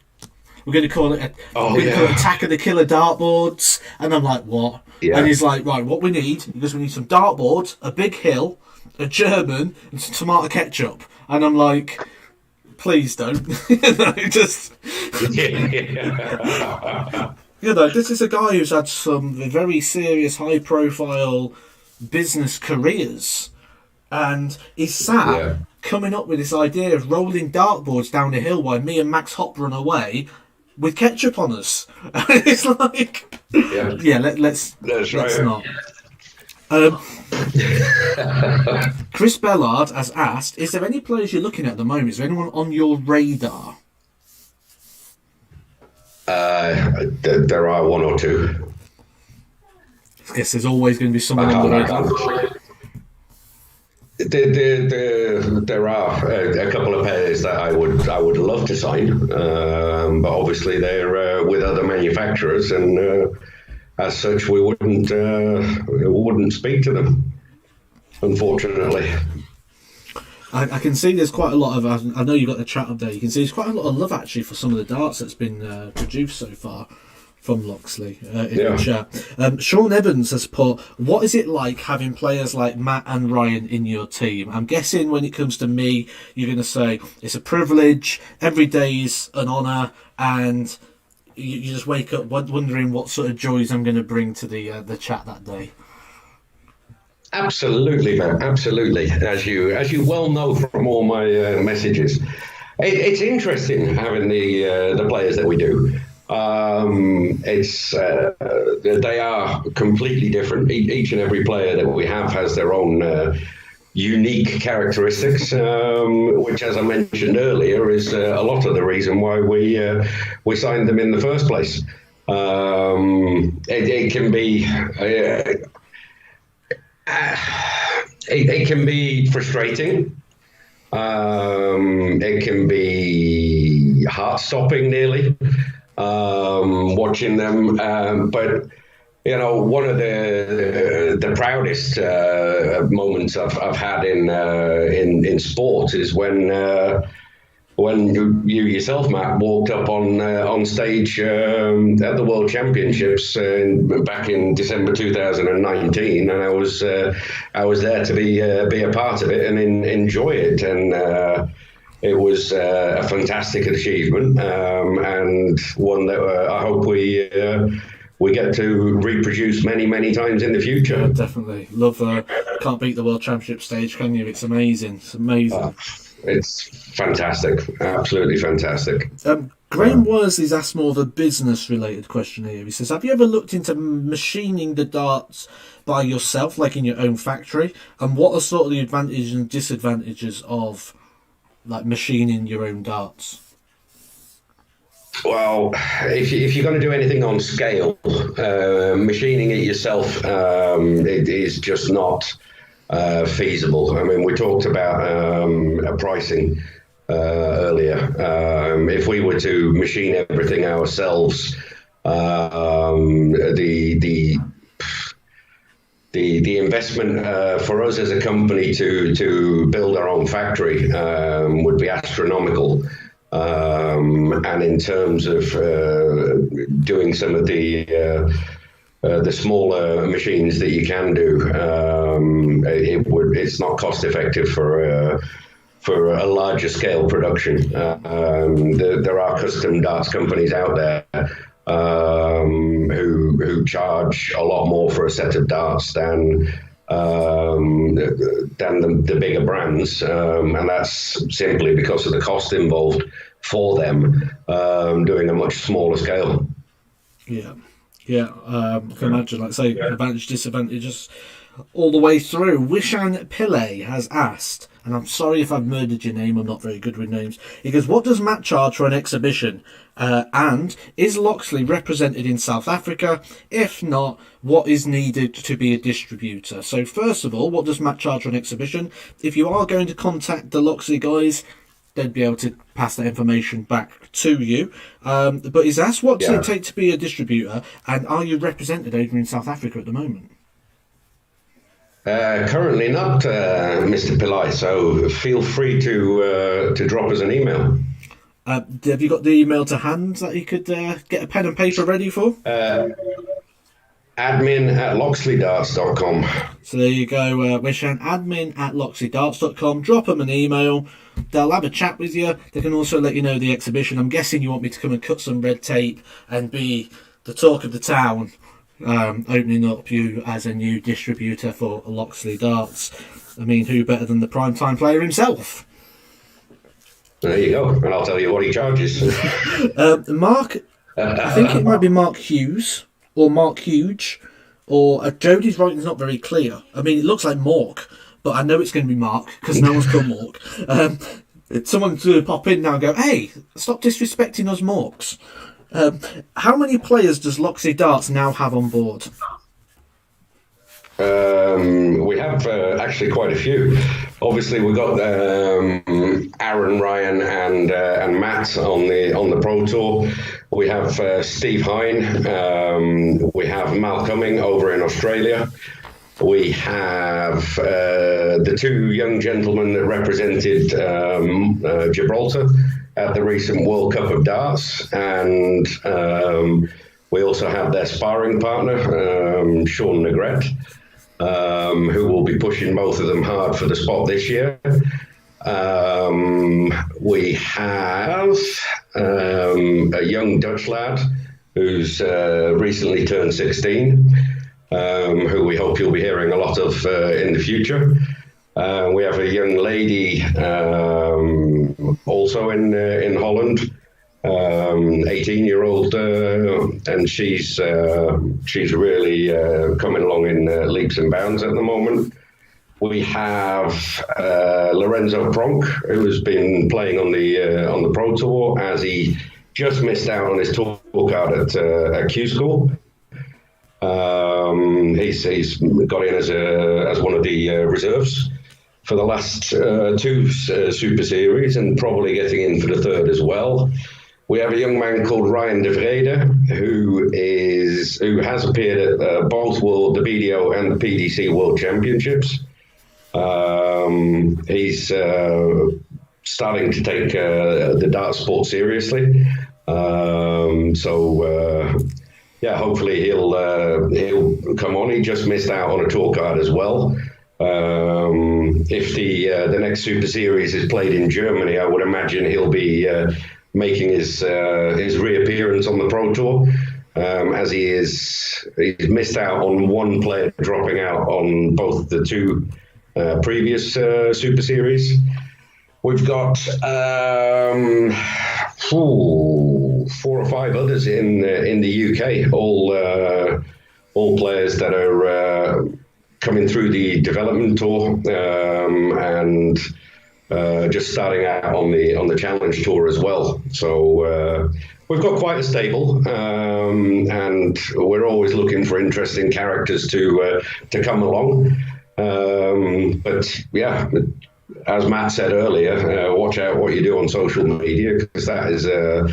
We're going to call it call it Attack of the Killer Dartboards. And I'm like, what? Yeah. And he's like, right, what we need, because we need some dartboards, a big hill, a German, and some tomato ketchup. And I'm like, please don't. Just... this is a guy who's had some very serious, high-profile business careers. And he's sat coming up with this idea of rolling dartboards down a hill while me and Max Hop run away with ketchup on us. And it's like... let's not. Chris Bellard has asked, is there any players you're looking at the moment? Is there anyone on your radar? There are one or two. I guess there's always going to be someone on the radar. There are a couple of players that I would love to sign, but obviously they're with other manufacturers, and as such we wouldn't speak to them, unfortunately. I can see there's quite a lot of. I know you got the chat up there. You can see there's quite a lot of love actually for some of the darts that's been produced so far from Loxley in the chat. Sean Evans has put, what is it like having players like Matt and Ryan in your team? I'm guessing when it comes to me, you're going to say it's a privilege, every day's an honour, and you just wake up wondering what sort of joys I'm going to bring to the chat that day. Absolutely, man. Absolutely. As you well know from all my messages, it's interesting having the players that we do. They are completely different. Each and every player that we have has their own unique characteristics, which, as I mentioned earlier, is a lot of the reason why we signed them in the first place. It can be it can be frustrating. It can be heart-stopping, nearly. Watching them, but one of the proudest moments I've had in sport is when you yourself, Matt, walked up on stage at the World Championships back in December 2019, and I was there to be a part of it and enjoy it, and it was a fantastic achievement, and one that I hope we get to reproduce many, many times in the future. Yeah, definitely. Love. Can't beat the World Championship stage, can you? It's amazing. It's amazing. It's fantastic. Absolutely fantastic. Graham Worsley's asked more of a business-related question here. He says, have you ever looked into machining the darts by yourself, like in your own factory? And what are sort of the advantages and disadvantages of like machining your own darts? Well, if you're going to do anything on scale, machining it yourself, it is just not feasible. I mean, we talked about pricing earlier. If we were to machine everything ourselves, the investment for us as a company to build our own factory would be astronomical. And in terms of doing some of the smaller machines that you can do, it's not cost effective for a larger scale production. There are custom darts companies out there who charge a lot more for a set of darts than the bigger brands, and that's simply because of the cost involved for them doing a much smaller scale. Yeah, I can imagine, like say, advantage, disadvantages all the way through. Wishan Pillay has asked, and I'm sorry if I've murdered your name, I'm not very good with names. He goes, what does Matt charge for an exhibition? And is Loxley represented in South Africa? If not, what is needed to be a distributor? So first of all, what does Matt charge for an exhibition? If you are going to contact the Loxley guys, they'd be able to pass that information back to you. But he's asked, what does it take to be a distributor? And are you represented over in South Africa at the moment? Currently not, Mr. Pillai, so feel free to drop us an email. Have you got the email to hand that you could get a pen and paper ready for? Admin@loxleydarts.com. So there you go, Wishan, admin@loxleydarts.com. Drop them an email. They'll have a chat with you. They can also let you know the exhibition. I'm guessing you want me to come and cut some red tape and be the talk of the town, opening up you as a new distributor for Loxley Darts. I mean, who better than the primetime player himself? There you go, and I'll tell you what he charges. Mark, I think it might be Mark Hughes or Mark Huge, or Jodie's writing's not very clear. I mean, it looks like Mork, but I know it's going to be Mark because no one's called Mork. Someone's going to pop in now and go, hey, stop disrespecting us Morks. How many players does Loxley Darts now have on board? We have actually quite a few. Obviously, we've got Aaron, Ryan, and Matt on the Pro Tour. We have Steve Hine. We have Mal Cumming over in Australia. We have the two young gentlemen that represented Gibraltar at the recent World Cup of Darts, and we also have their sparring partner, Sean Negrete, who will be pushing both of them hard for the spot this year. We have a young Dutch lad who's recently turned 16, who we hope you'll be hearing a lot of in the future. We have a young lady also in Holland, 18-year-old, and she's really coming along in leaps and bounds at the moment. We have Lorenzo Pronk, who has been playing on the Pro Tour, as he just missed out on his tour card at Q School. He's got in as one of the reserves for the last two Super Series, and probably getting in for the third as well. We have a young man called Ryan de Vrede, who has appeared at both the BDO and the PDC World Championships. He's starting to take the dart sport seriously. Hopefully he'll come on. He just missed out on a tour card as well. If the next Super Series is played in Germany, I would imagine he'll be making his reappearance on the Pro Tour, as he's missed out on one player dropping out on both the two previous Super Series. We've got 4 or 5 others in the UK, all players that are coming through the development tour, and just starting out on the challenge tour as well. So we've got quite a stable, and we're always looking for interesting characters to come along. But yeah, as Matt said earlier, watch out what you do on social media, because that is a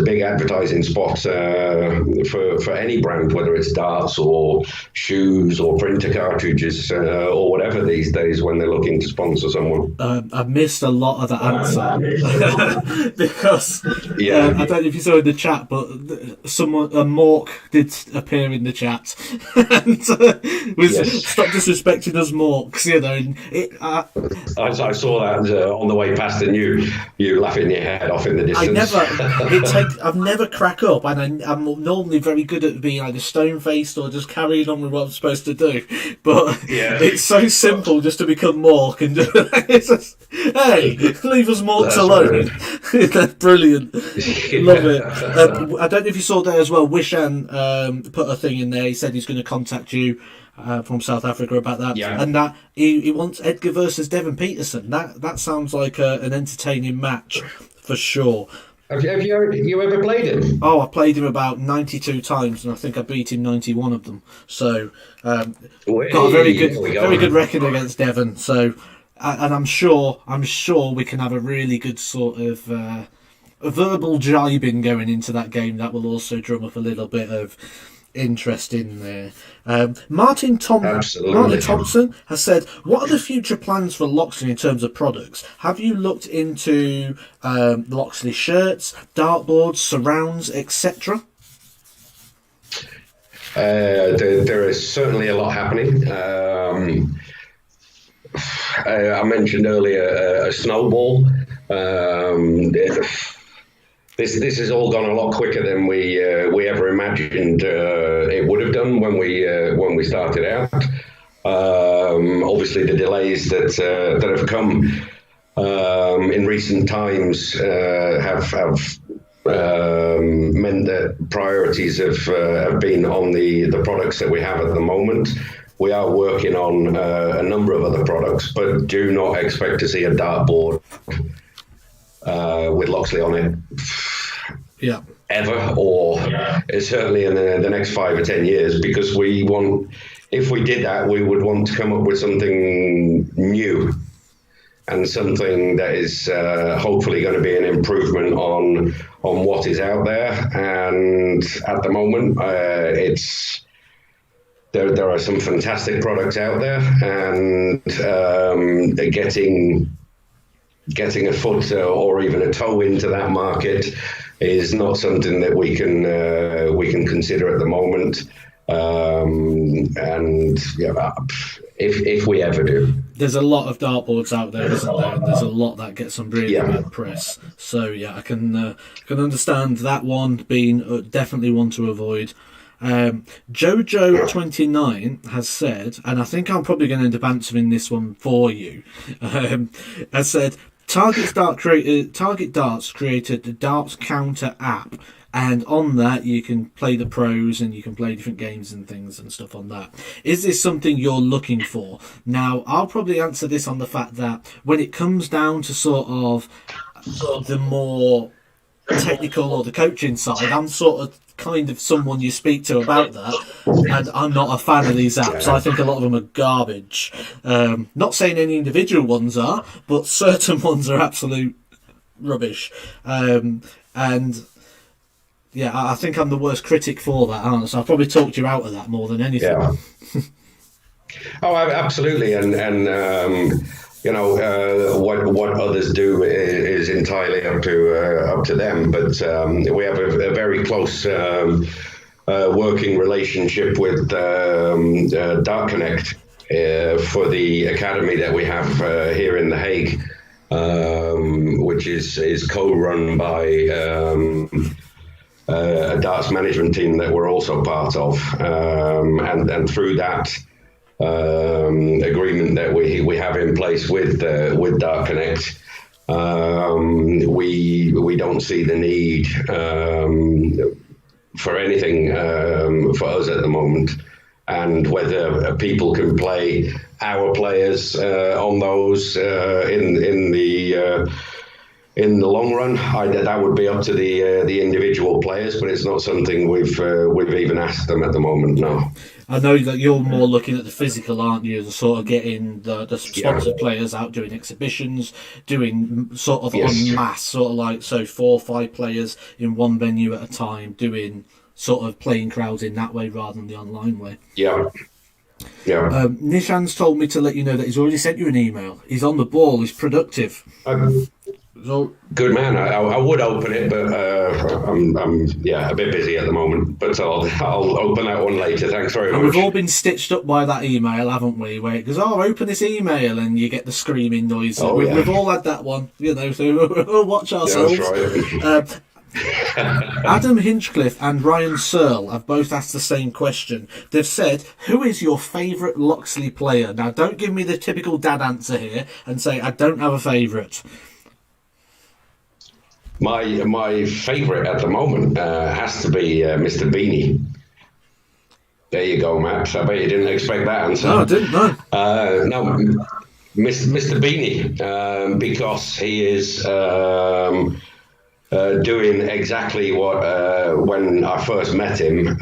big advertising spot for any brand, whether it's darts or shoes or printer cartridges or whatever these days when they're looking to sponsor someone. I've missed a lot of the answer because I don't know if you saw in the chat, but someone, a Mork, did appear in the chat and stop disrespecting us Morks, you know. And I saw that on the way past, and you laughing your head off in the distance. I've never crack up, and I'm normally very good at being either stone-faced or just carrying on with what I'm supposed to do. But it's so simple just to become Mork and hey, leave us Morks alone. Right. That's brilliant. Love it. I don't know if you saw there as well. Wishan put a thing in there. He said he's going to contact you from South Africa about that, and that he wants Edgar versus Devin Peterson. That sounds like an entertaining match for sure. Have you ever played him? Oh, I played him about 92 times, and I think I beat him 91 of them. So got a very good record against Devon. So, and I'm sure we can have a really good sort of a verbal jibing going into that game. That will also drum up a little bit of interest in there. Martin Thompson has said, what are the future plans for Loxley in terms of products? Have you looked into Loxley shirts, dartboards, surrounds, etc.? There is certainly a lot happening. I mentioned earlier a snowball. This has all gone a lot quicker than we ever imagined it would have done when we started out. Obviously, the delays that have come in recent times have meant that priorities have been on the products that we have at the moment. We are working on a number of other products, but do not expect to see a dartboard with Loxley on it ever, or certainly in the next 5 or 10 years, because if we did that, we would want to come up with something new and something that is hopefully going to be an improvement on what is out there. And at the moment, there are some fantastic products out there, and getting a foot or even a toe into that market is not something that we can consider at the moment. And if we ever do, there's a lot of dartboards out there, isn't there? And there's a lot that get some really bad press. So I can understand that one being definitely one to avoid. Jojo29 has said, and I think I'm probably going to end up answering this one for you, has said, Target Darts created the Darts Counter app, and on that you can play the pros and you can play different games and things and stuff on that. Is this something you're looking for? Now, I'll probably answer this on the fact that when it comes down to sort of the more technical or the coaching side, I'm sort of kind of someone you speak to about that, and I'm not a fan of these apps. I think a lot of them are garbage. Not saying any individual ones are, but certain ones are absolute rubbish. And I think I'm the worst critic for that, aren't I? So I'll probably talk you out of that more than anything. Yeah. Oh, absolutely, and what others do is entirely up to them. But we have a very close working relationship with Dart Connect, for the academy that we have here in The Hague, which is co-run by a darts management team that we're also part of, and through that agreement that we have in place with Dart Connect, we don't see the need for anything for us at the moment. And whether people can play our players on those in the long run, that would be up to the individual players, but it's not something we've even asked them at the moment. No. I know that you're more looking at the physical, aren't you? The sort of getting the sponsored players out doing exhibitions, doing sort of en masse, sort of like 4 or 5 players in one venue at a time, doing sort of playing crowds in that way rather than the online way. Yeah. Nishan's told me to let you know that he's already sent you an email. He's on the ball. He's productive. So, good man. I would open it, but I'm a bit busy at the moment. But I'll open that one later. Thanks very much. We've all been stitched up by that email, haven't we? Where it goes, open this email, and you get the screaming noise. We've all had that one, so we'll watch ourselves. Yeah, that's right. Adam Hinchcliffe and Ryan Searle have both asked the same question. They've said, who is your favourite Loxley player? Now, don't give me the typical dad answer here and say, I don't have a favourite. My favourite at the moment has to be Mr. Beanie. There you go, Matt. I bet you didn't expect that answer. No, I didn't, no. No, Mr. Beanie, because he is doing exactly what, when I first met him,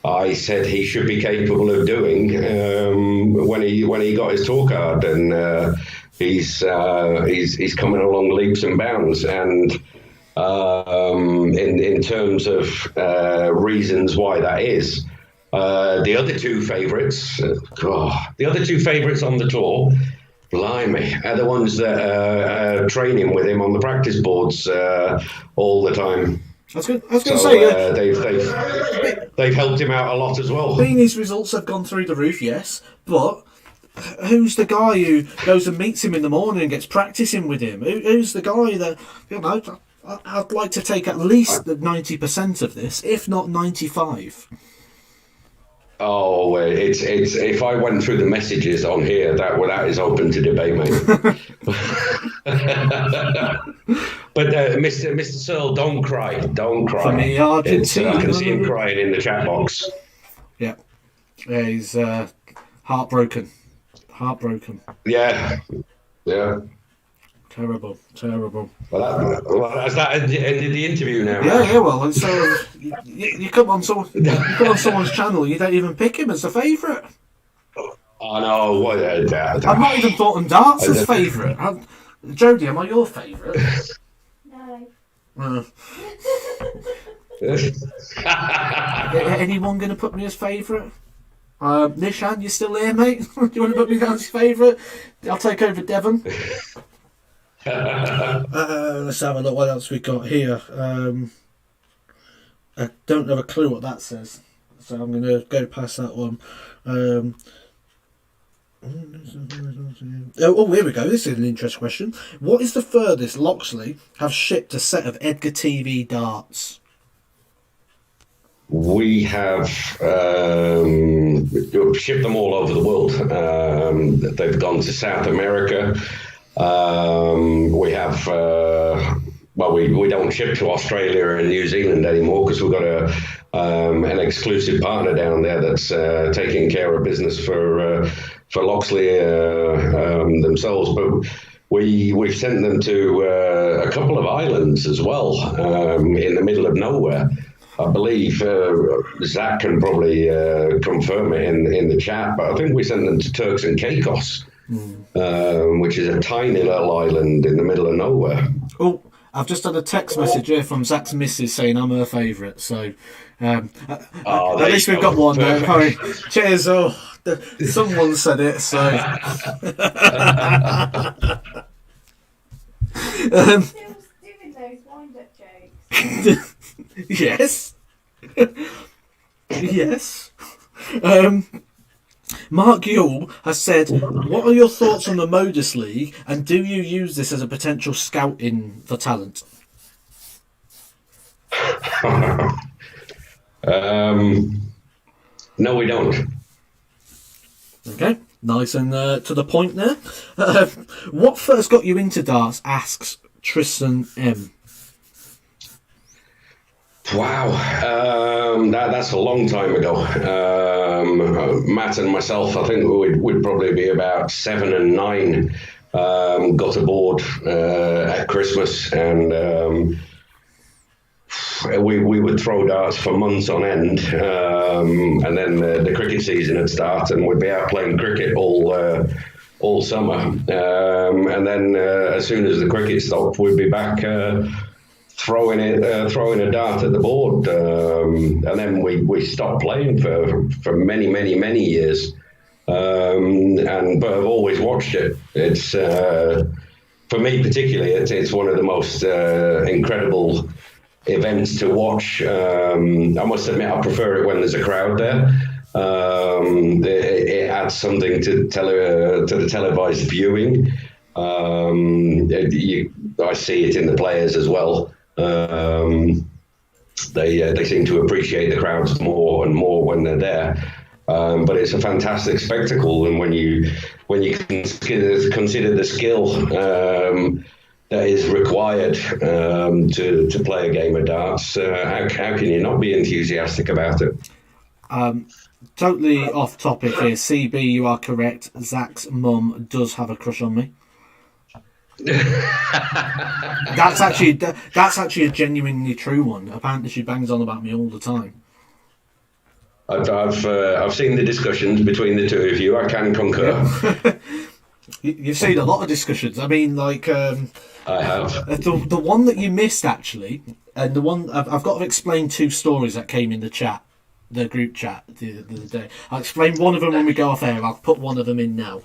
I said he should be capable of doing when he got his tour card, and he's coming along leaps and bounds. And in terms of reasons why that is, the other two favourites on the tour, blimey, are the ones that are training with him on the practice boards all the time. I was going to say, they've helped him out a lot as well. Beanie's results have gone through the roof, yes, but who's the guy who goes and meets him in the morning and gets practicing with him? Who's the guy that, I'd like to take at least 90% of this, if not 95%. Oh, it's if I went through the messages on here, that is open to debate, mate. But Mr. Searle, don't cry. For me, Argentina. I can see him crying in the chat box. Yeah, he's heartbroken. Yeah. Terrible. Well, that's that ended the interview now. Yeah. Well, so you come on someone's channel, you don't even pick him as a favourite. I know. I've not even thought on darts as favourite. Jodie, am I your favourite? No. Anyone going to put me as favourite? Nishan, you still here, mate? Do you want to put me down as favourite? I'll take over Devon. Let's have a look. What else we got here? I don't have a clue what that says, so I'm going to go past that one. Here we go. This is an interesting question. What is the furthest Loxley have shipped a set of Edgar TV darts? We have shipped them all over the world. They've gone to South America. We have, we don't ship to Australia and New Zealand anymore because we've got an exclusive partner down there that's taking care of business for Loxley themselves. But we've sent them to a couple of islands as well, in the middle of nowhere. I believe Zach can probably confirm it in the chat, but I think we sent them to Turks and Caicos. Which is a tiny little island in the middle of nowhere. Oh, I've just had a text message here from Zach's missus saying I'm her favourite. So at least we've got one there. Sorry. Cheers. Someone said it. So. Doing those wind-up jokes. Yes. Yes. Mark Yule has said, what are your thoughts on the Modus League, and do you use this as a potential scouting for talent? No, we don't. Okay, nice and to the point there. What first got you into darts, asks Tristan M. Wow, that's a long time ago. Matt and myself, I think we'd probably be about 7 and 9. Got aboard at Christmas, and we would throw darts for months on end, and then the cricket season would start, and we'd be out playing cricket all summer. And then as soon as the cricket stopped, we'd be back. Throwing a dart at the board, and then we stopped playing for many years, but I've always watched it. It's for me particularly, it's one of the most incredible events to watch. I must admit, I prefer it when there's a crowd there. It adds something to the televised viewing. I see it in the players as well. They seem to appreciate the crowds more and more when they're there. But it's a fantastic spectacle, and when you consider the skill that is required to play a game of darts, how can you not be enthusiastic about it? Totally off topic here. CB, you are correct. Zach's mum does have a crush on me. That's actually a genuinely true one. Apparently, she bangs on about me all the time. I've seen the discussions between the two of you. I can concur. You've seen a lot of discussions. I mean, like I have the one that you missed actually, and the one I've got to explain 2 stories that came in the chat. The group chat the other day. I'll explain one of them when we go off air. I'll put one of them in now.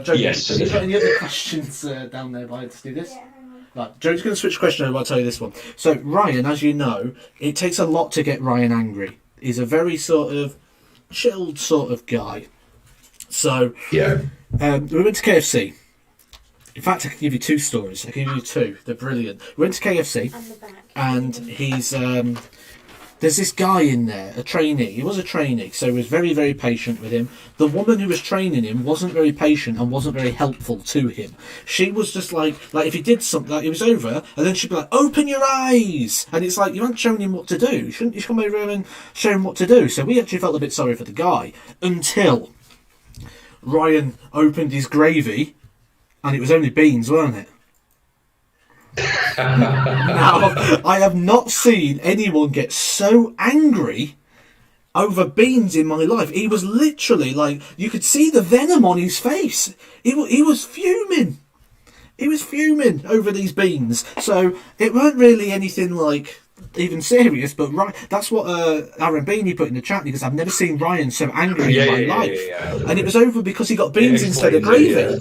Joe, yes. Have you got any other questions down there by to do this? Yeah, hang on. Right, Joe's going to switch question over. I'll tell you this one. So Ryan, as you know, it takes a lot to get Ryan angry. He's a very sort of chilled sort of guy. So yeah, we went to KFC. In fact, I can give you 2 stories. I can give you 2. They're brilliant. We went to KFC, And the back. and he's there's this guy in there, a trainee. He was a trainee, so he was very, very patient with him. The woman who was training him wasn't very patient and wasn't very helpful to him. She was just like if he did something, like, it was over, and then she'd be like, "Open your eyes!" And it's like, you haven't shown him what to do. Shouldn't you come over and show him what to do? So we actually felt a bit sorry for the guy until Ryan opened his gravy, and it was only beans, weren't it? Now, I have not seen anyone get so angry over beans in my life. He was literally like, you could see the venom on his face. He was fuming. He was fuming over these beans. So it weren't really anything like even serious, but that's what Aaron Beanie put in the chat, because I've never seen Ryan so angry in my life. And it was over because he got beans instead of gravy.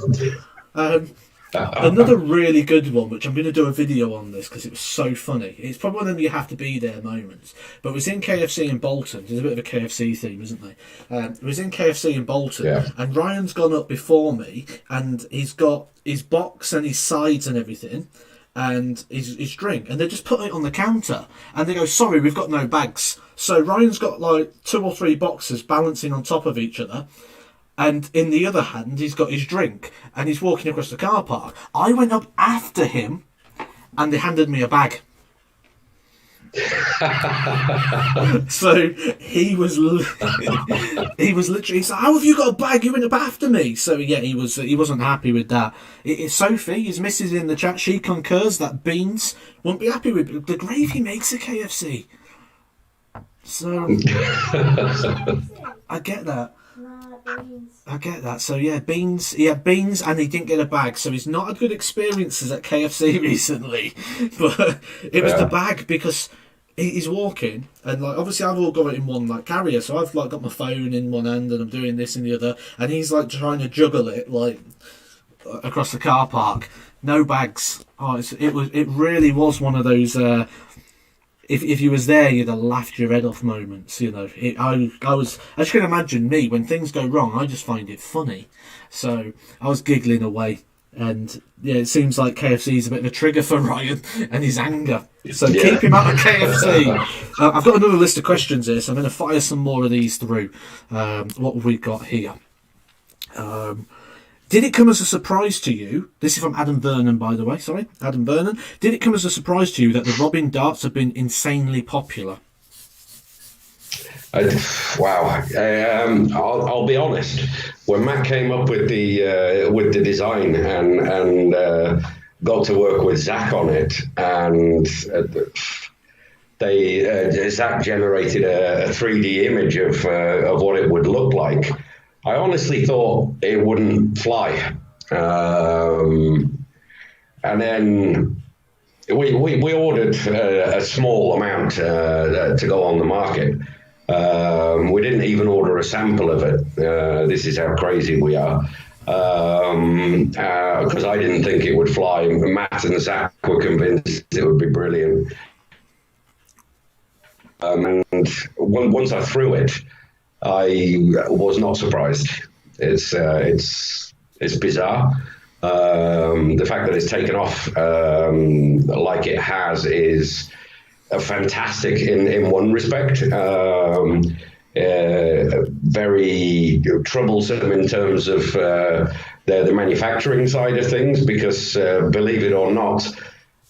Another really good one, which I'm going to do a video on this because it was so funny. It's probably one of them you have to be there moments. But it was in KFC in Bolton. There's a bit of a KFC theme, isn't there? It was in KFC in Bolton, and Ryan's gone up before me, and he's got his box and his sides and everything, and his drink, and they just put it on the counter, and they go, "Sorry, we've got no bags." So Ryan's got like 2 or 3 boxes balancing on top of each other. And in the other hand, he's got his drink, and he's walking across the car park. I went up after him, and they handed me a bag. So he was literally, he's like, "How have you got a bag? You went up after me." So yeah, he wasn't happy with that. It's Sophie, his missus in the chat. She concurs that beans won't be happy with the gravy makes a KFC. So I get that. I get that. So yeah, beans. He had beans and he didn't get a bag. So he's not had good experiences at KFC recently. But it was the bag, because he's walking, and like obviously I've all got it in one like carrier. So I've like got my phone in one hand and I'm doing this in the other, and he's like trying to juggle it like across the car park. No bags. Oh, it really was one of those. if you was there, you'd have laughed your head off moments. You know, I as you can imagine, me when things go wrong, I just find it funny. So I was giggling away, and yeah, it seems like KFC is a bit of a trigger for Ryan and his anger. So keep him out of KFC. I've got another list of questions here, so I'm going to fire some more of these through. What have we got here? Did it come as a surprise to you? This is from Adam Vernon, by the way. Sorry, Adam Vernon. Did it come as a surprise to you that the Robin darts have been insanely popular? Wow. I'll be honest. When Matt came up with the design and got to work with Zach on it, and Zach generated a 3D image of what it would look like. I honestly thought it wouldn't fly, and then we ordered a small amount to go on the market. We didn't even order a sample of it. This is how crazy we are. Because I didn't think it would fly. Matt and Zach were convinced it would be brilliant. And once I threw it, I was not surprised. It's bizarre. The fact that it's taken off like it has is fantastic in one respect. Very troublesome in terms of the manufacturing side of things, because believe it or not,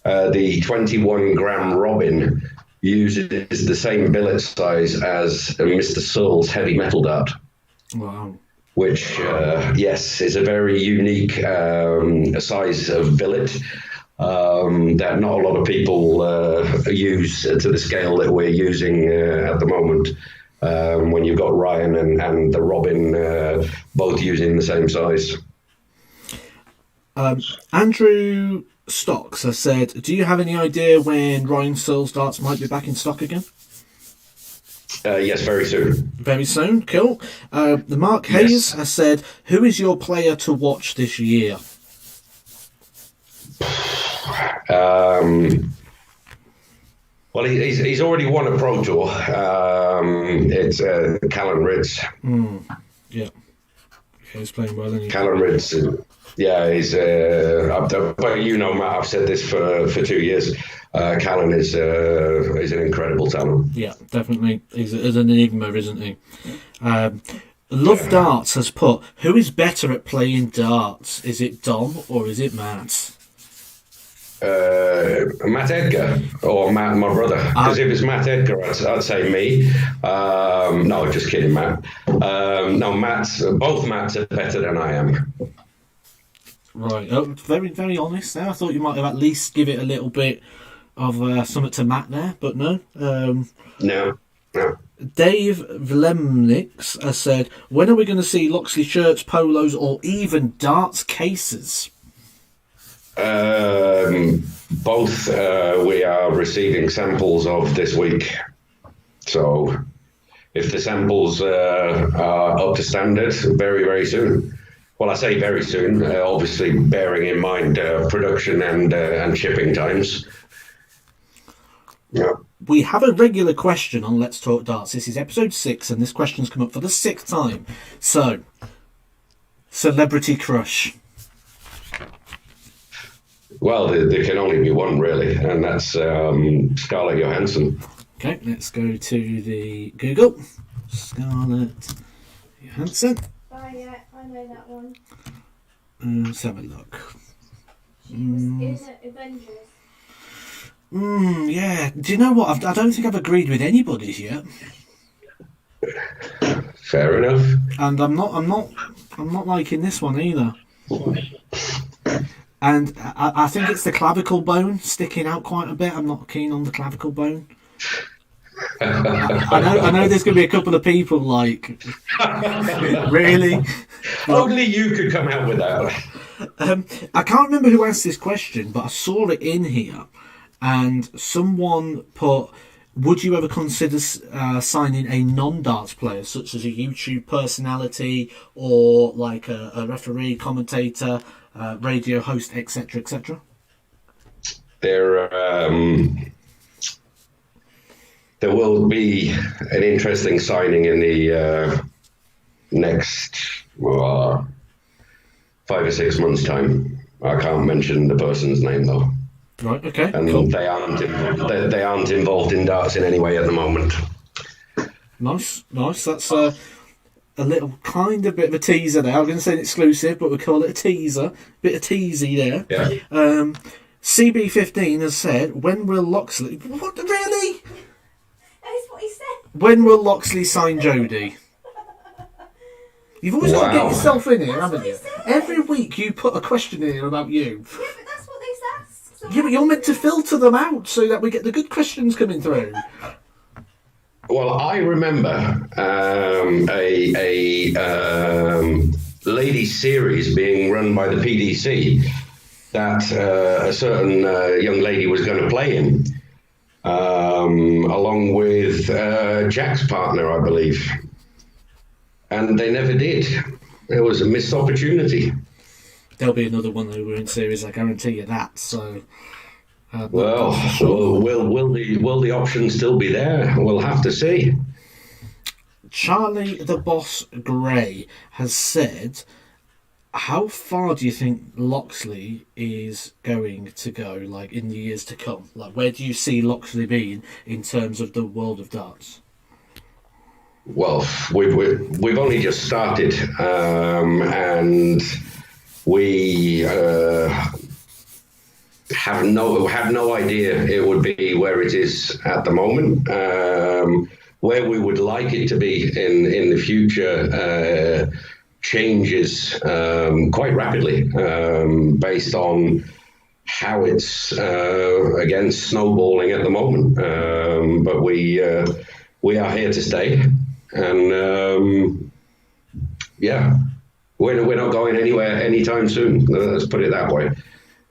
the 21-gram Robin uses the same billet size as Mr. Searle's heavy metal dart. Wow. Which, yes, is a very unique size of billet that not a lot of people use to the scale that we're using at the moment. When you've got Ryan and the Robin both using the same size. Andrew Stocks has said, do you have any idea when Ryan Searle's darts might be back in stock again? Yes, very soon. Very soon, cool. The Mark Hayes has said, who is your player to watch this year? Well, he's already won a Pro Tour. It's Callan Ritz. Yeah. He's playing well, isn't he? Callan Ritz. Yeah, he's. But you know, Matt, I've said this for 2 years. Callan is an incredible talent. Yeah, definitely. He's an enigma, isn't he? Love Darts has put, who is better at playing darts? Is it Dom or is it Matt? Matt Edgar or Matt, my brother. Because if it's Matt Edgar, I'd say me. No, just kidding, Matt. No, both Matts are better than I am. Right. Very, very honest there. I thought you might have at least give it a little bit of something to Matt there, but no. No. Dave Vlemnix has said, when are we going to see Loxley shirts, polos, or even darts cases? Both we are receiving samples of this week. So if the samples are up to standard, very, very soon. Well, I say very soon, obviously bearing in mind production and shipping times. Yeah. We have a regular question on Let's Talk Darts. This is episode 6, and this question's come up for the 6th time. So, celebrity crush. Well, there can only be one, really, and that's Scarlett Johansson. Okay, let's go to the Google. Scarlett Johansson. Oh yeah, I know that one. Let's have a look. She was in Avengers. Yeah. Do you know what? I don't think I've agreed with anybody yet. Fair enough. And I'm not liking this one either. And I think it's the clavicle bone sticking out quite a bit. I'm not keen on the clavicle bone. I know there's going to be a couple of people like, really? Only you could come out with that. I can't remember who asked this question, but I saw it in here. And someone put, would you ever consider signing a non-darts player, such as a YouTube personality or like a referee, commentator, radio host, etc., etc.? They're there will be an interesting signing in the next 5 or 6 months' time. I can't mention the person's name though. Right. Okay. And cool. they aren't involved in darts in any way at the moment. Nice. That's a little kind of bit of a teaser there. I'm going to say an exclusive, but we'll call it a teaser. Bit of teasy there. Yeah. CB15 has said, when will Loxley... What, really? That's what he said. When will Loxley sign Jodie? You've always got to get yourself in here, haven't you? Every week you put a question in here about you. Yeah, but that's what they asked. So Yeah, but you're meant to filter them out so that we get the good questions coming through. Well, I remember a ladies' series being run by the PDC that a certain young lady was going to play in, along with Jack's partner, I believe. And they never did. It was a missed opportunity. There'll be another one that we're in series, I guarantee you that. So, Well, will the option still be there? We'll have to see. Charlie the Boss Gray has said, how far do you think Loxley is going to go, like, in the years to come? Like, where do you see Loxley being in terms of the world of darts? Well, we've only just started, and we had no idea it would be where it is at the moment. Where we would like it to be in the future changes quite rapidly based on how it's again snowballing at the moment. But we are here to stay, and yeah, we're not going anywhere anytime soon. Let's put it that way.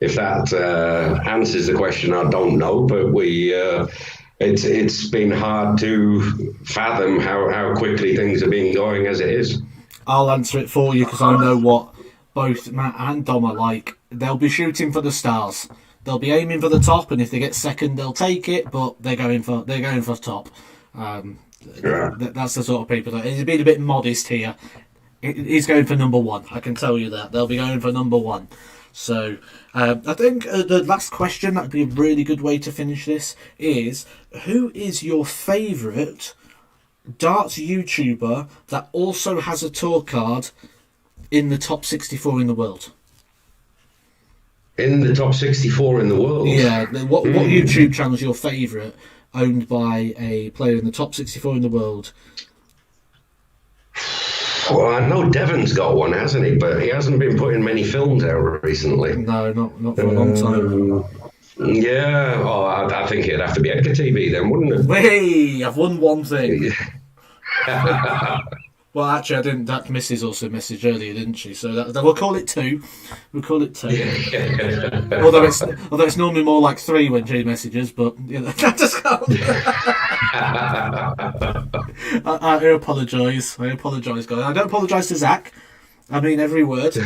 If that answers the question, I don't know, but it's been hard to fathom how quickly things have been going as it is. I'll answer it for you because I know what both Matt and Dom are like. They'll be shooting for the stars. They'll be aiming for the top, and if they get second, they'll take it. But they're going for top. That's the sort of people. He's been a bit modest here. He's going for number one. I can tell you that they'll be going for number one. So I think the last question, that'd be a really good way to finish this, is who is your favourite darts YouTuber that also has a tour card in the top 64 in the world? In the top 64 in the world? Yeah. What YouTube channel is your favourite, owned by a player in the top 64 in the world? Well, I know Devon's got one, hasn't he? But he hasn't been putting many films out recently. No, not for a long time. Yeah, I think it'd have to be Edgar TV then, wouldn't it? Hey, I've won one thing. Well, actually, I didn't. That Mrs. also messaged earlier, didn't she? So we'll call it two. We'll call it two. although it's normally more like three when she messages, but you know, that just can't. I apologise. Guys. I don't apologise to Zach. I mean every word.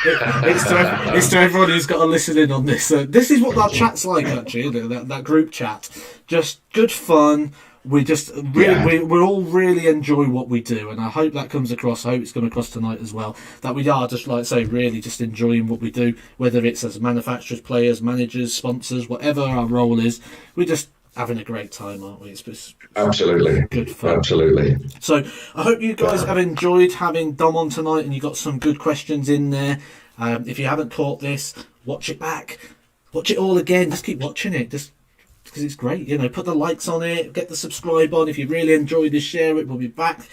It's to everyone who's got to listen in on this. This is what that chat's like, actually. That group chat, just good fun. We just really, we all really enjoy what we do, and I hope that comes across. I hope it's come across tonight as well, that we are just, like I say, really just enjoying what we do, whether it's as manufacturers, players, managers, sponsors, whatever our role is. We're just having a great time, aren't we? It's absolutely good fun. Absolutely. So I hope you guys have enjoyed having Dom on tonight, and you got some good questions in there. If you haven't caught this, watch it back, watch it all again. Just keep watching it, just because it's great. You know, put the likes on it, get the subscribe on. If you really enjoyed this, share it. We'll be back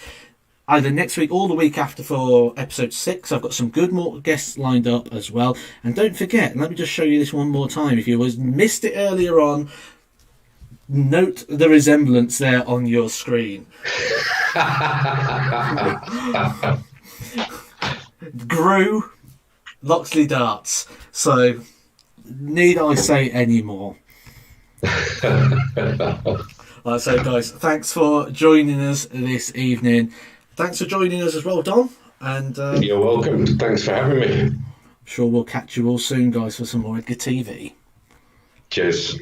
either next week or the week after for episode 6. I've got some good more guests lined up as well. And don't forget, let me just show you this one more time. If you missed it earlier on, note the resemblance there on your screen. Grew Loxley Darts. So, need I say any more? Like I say, guys, thanks for joining us this evening. Thanks for joining us as well, Dom. And you're welcome. Thanks for having me. I'm sure we'll catch you all soon, guys, for some more Edgar TV. Cheers.